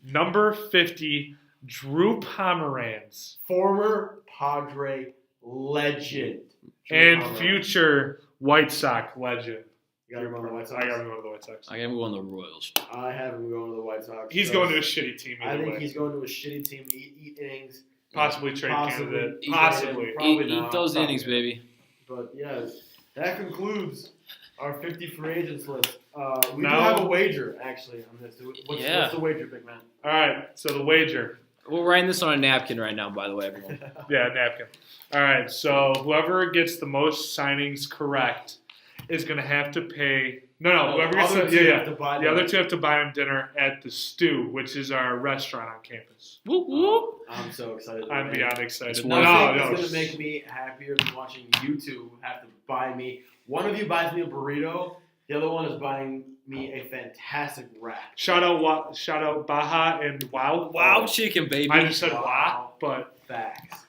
Number 50, Drew Pomeranz. Former Padre legend. And future White Sox legend. You got him on the White Sox? I got him going to the White Sox. I got him going to the Royals. I have him going to the White Sox. He's going to a shitty team I think way. He's going to a shitty team to eat innings. Possibly trade candidate. Possibly. Eat those innings, baby. But, yes, that concludes our 50 free agents list. We do have a wager, actually, on this. What's the wager, big man? All right, so the wager. We're writing this on a napkin right now, by the way, everyone. Yeah, napkin. All right, so whoever gets the most signings correct is going to have to pay. Whoever gets the other two have to buy him dinner at the Stew, which is our restaurant on campus. Whoop, whoop. I'm so excited. I'm beyond excited. Nothing is going to make me happier than watching you two have to buy me. One of you buys me a burrito. The other one is buying me a fantastic wrap. Shout out Baja and Wow. Wow chicken, baby. I just said wow, but facts.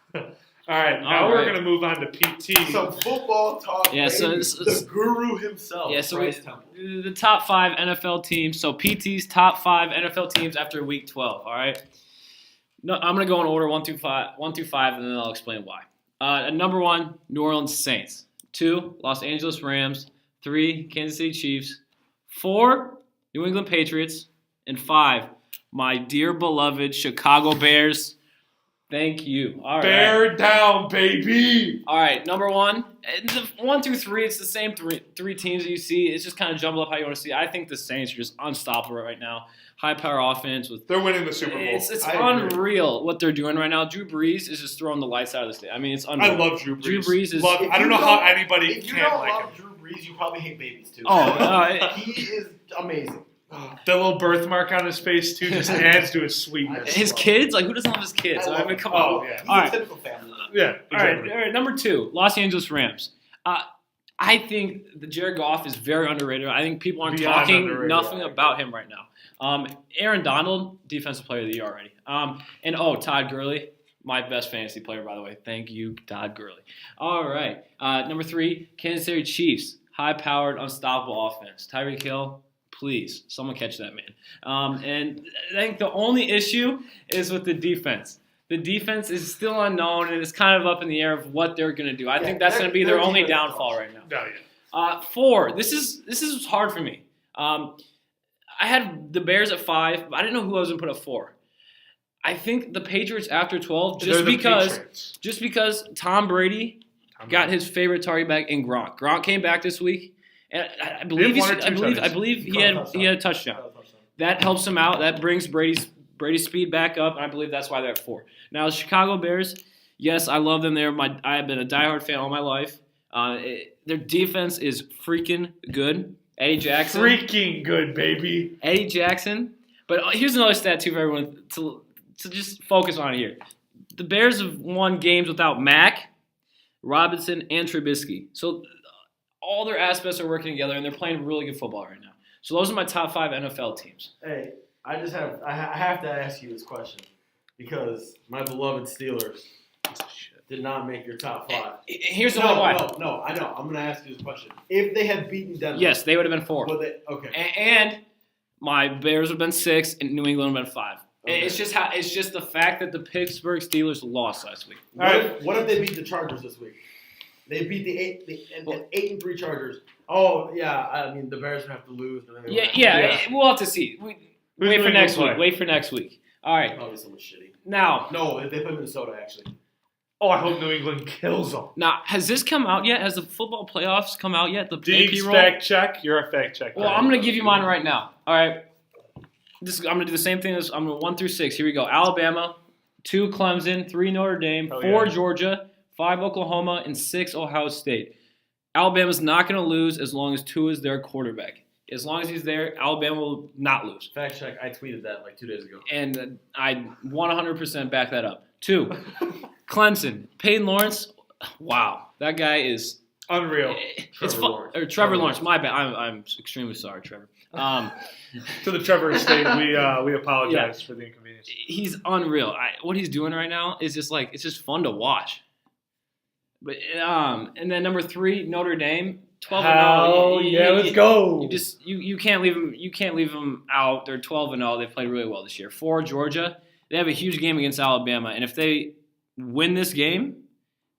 All right, now we're going to move on to PT. Some football talk. Yeah, so the guru himself. Yeah, so the top 5 NFL teams. So PT's top 5 NFL teams after week 12. All right. No, I'm going to go in order 1 through 5, and then I'll explain why. At number 1, New Orleans Saints. 2, Los Angeles Rams. 3, Kansas City Chiefs. 4, New England Patriots. And 5, my dear beloved Chicago Bears. Thank you. All right. Bear down, baby. All right, number 1. 1 through 3, it's the same three teams that you see. It's just kind of jumble up how you want to see. I think the Saints are just unstoppable right now. High power offense they're winning the Super Bowl. It's unreal what they're doing right now. Drew Brees is just throwing the lights out of the state. I mean, it's unreal. I love Drew Brees. Drew Brees is. I don't know how anybody if you can't don't like love him. Drew Brees, you probably hate babies too. He is amazing. The little birthmark on his face too just adds to his sweetness. His kids, like who doesn't love his kids? I mean, come on. Yeah. He's All a right. typical family. Yeah. Exactly. All right. Number 2, Los Angeles Rams. I think the Jared Goff is very underrated. I think people aren't talking nothing about him right now. Aaron Donald, defensive player of the year already. And Todd Gurley, my best fantasy player, by the way. Thank you, Todd Gurley. All right. Number 3, Kansas City Chiefs. High-powered, unstoppable offense. Tyreek Hill, please, someone catch that man. And I think the only issue is with the defense. The defense is still unknown, and it's kind of up in the air of what they're going to do. I think that's going to be their only downfall right now. 4, this is hard for me. I had the Bears at 5, but I didn't know who I was going to put at 4. I think the Patriots after 12, just because Tom Brady got his favorite target back in Gronk. Gronk came back this week, and I believe he had a touchdown. That helps him out. That brings Brady's speed back up, and I believe that's why they're at 4. Now, the Chicago Bears, yes, I love them. I have been a diehard fan all my life. Their defense is freaking good. Eddie Jackson. Freaking good, baby. Eddie Jackson. But here's another stat, too, for everyone to just focus on here. The Bears have won games without Mack, Robinson, and Trubisky. So all their aspects are working together, and they're playing really good football right now. So those are my top 5 NFL teams. Hey, I have to ask you this question because my beloved Steelers did not make your top 5. Here's the why. No, I know. I'm going to ask you this question. If they had beaten Denver. Yes, they would have been 4. Okay. And my Bears would have been 6, and New England would have been 5. Okay. It's just the fact that the Pittsburgh Steelers lost last week. What if they beat the Chargers this week? They beat the 8-3 Chargers. Oh yeah, I mean the Bears would have to lose. Yeah. We'll have to see. Wait for next week. All right. Probably someone shitty. Now. No, they play Minnesota actually. Oh, I hope New England kills them. Now, has this come out yet? Has the football playoffs come out yet? The Deeks AP roll? fact check. You're a fact check. Well, I'm going to give you mine right now. All right. I'm going to do the same thing as I'm going to 1 through 6. Here we go. Alabama, 2 Clemson, 3 Notre Dame, 4 Georgia, 5 Oklahoma, and 6 Ohio State. Alabama's not going to lose as long as Tua is their quarterback. As long as he's there, Alabama will not lose. Fact check. I tweeted that like 2 days ago. And I 100% back that up. 2, Clemson, Peyton Lawrence. Wow, that guy is unreal. It's fun. Trevor Lawrence. My bad. I'm extremely sorry, Trevor. To the Trevor estate, we apologize for the inconvenience. He's unreal. What he's doing right now is just like it's just fun to watch. But and then number 3, Notre Dame, 12-0. Let's go. You can't leave them. You can't leave them out. They're 12-0. They played really well this year. 4 Georgia. They have a huge game against Alabama, and if they win this game,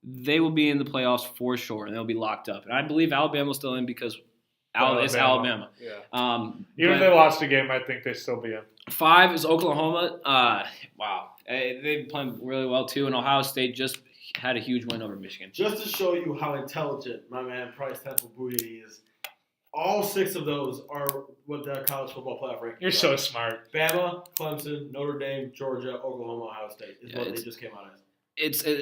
they will be in the playoffs for sure, and they'll be locked up. And I believe Alabama will still in because it's Alabama. Yeah. Even if they lost a game, I think they still be in. 5 is Oklahoma. Wow, they've been playing really well too, and Ohio State just had a huge win over Michigan. Just to show you how intelligent my man Price Temple Booty is, all 6 of those are what the college football playoff rankings. You're so smart. Bama, Clemson, Notre Dame, Georgia, Oklahoma, Ohio State is what they just came out as.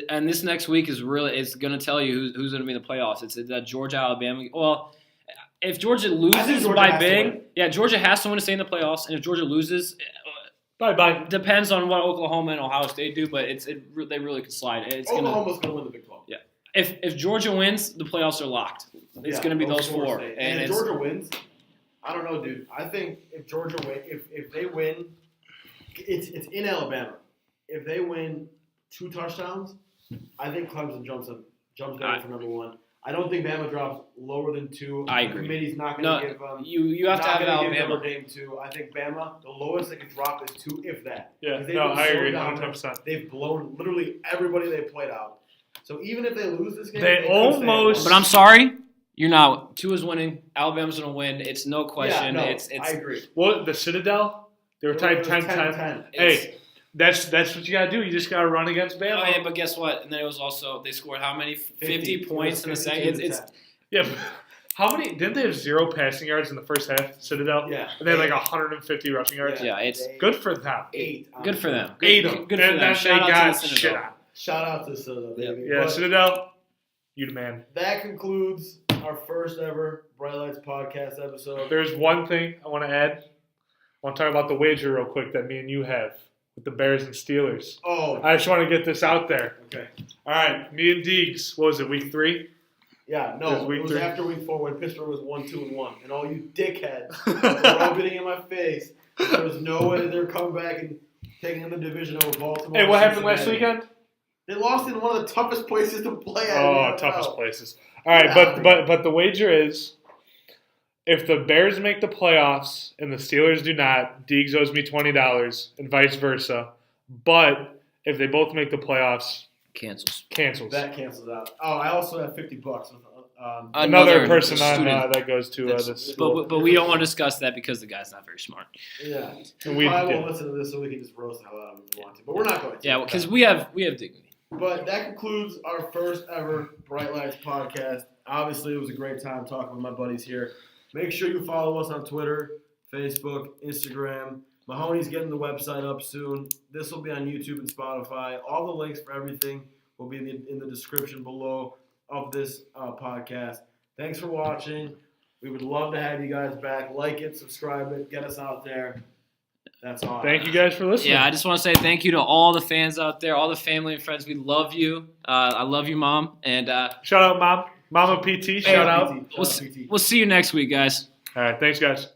And this next week is it's going to tell you who's going to be in the playoffs. It's that Georgia Alabama. Well, if Georgia loses by big, Georgia has to win to stay in the playoffs. And if Georgia loses, bye. Depends on what Oklahoma and Ohio State do, but they really could slide. Oklahoma's going to win the Big 12. Yeah. If Georgia wins, the playoffs are locked. It's going to be those 4. And if Georgia wins, I don't know, dude. I think if Georgia win, if they win, it's in Alabama. If they win 2 touchdowns, I think Clemson jumps down for number 1. I don't think Bama drops lower than 2. I agree. The committee's not going to give them. You have to have Alabama. Notre Dame 2. I think Bama, the lowest they can drop is 2, if that. Yeah, I agree 100%. They've blown literally everybody they played out. So even if they lose this game, they almost. But I'm sorry, you're not. 2 is winning. Alabama's going to win. It's no question. Yeah, no, it's. I agree. Well, the Citadel, they were tied 10-10. Hey. That's what you gotta do. You just gotta run against Bama. Oh, yeah, but guess what? And then it was also they scored how many? 50 points in the second. How many? Didn't they have 0 passing yards in the first half? Citadel. Yeah. And they had like 150 rushing yards. Yeah, it's good for them. 8. Good for them. Good for them. Shout out to Citadel, baby. Yeah, Citadel, you the man. That concludes our first ever Bright Lights podcast episode. There's one thing I want to add. I want to talk about the wager real quick that me and you have with the Bears and Steelers. Oh. I just want to get this out there. Okay. All right. Me and Deeks, what was it, week 3? Yeah, no, it was after week 4 when Pittsburgh was 1-2-1. And all you dickheads were all getting in my face. There was no way they're coming back and taking in the division over Baltimore. Hey, what happened last weekend? They lost in one of the toughest places to play at. Oh, toughest places. All right, but the wager is, if the Bears make the playoffs and the Steelers do not, Deegs owes me $20 and vice versa. But if they both make the playoffs, cancels. That cancels out. Oh, I also have $50 with another person on that goes to this. But we don't want to discuss that because the guy's not very smart. Yeah, we probably won't listen to this, so we can just roast the hell out of him if we want to. But we're not going to. Yeah, because we have dignity. But that concludes our first ever Bright Lights podcast. Obviously, it was a great time talking with my buddies here. Make sure you follow us on Twitter, Facebook, Instagram. Mahoney's getting the website up soon. This will be on YouTube and Spotify. All the links for everything will be in the description below of this podcast. Thanks for watching. We would love to have you guys back. Like it, subscribe it, get us out there. That's all. Thank you guys for listening. Yeah, I just want to say thank you to all the fans out there, all the family and friends. We love you. I love you, Mom. And shout out, Mom. Mama PT. Shout out. We'll see you next week, guys. All right. Thanks, guys.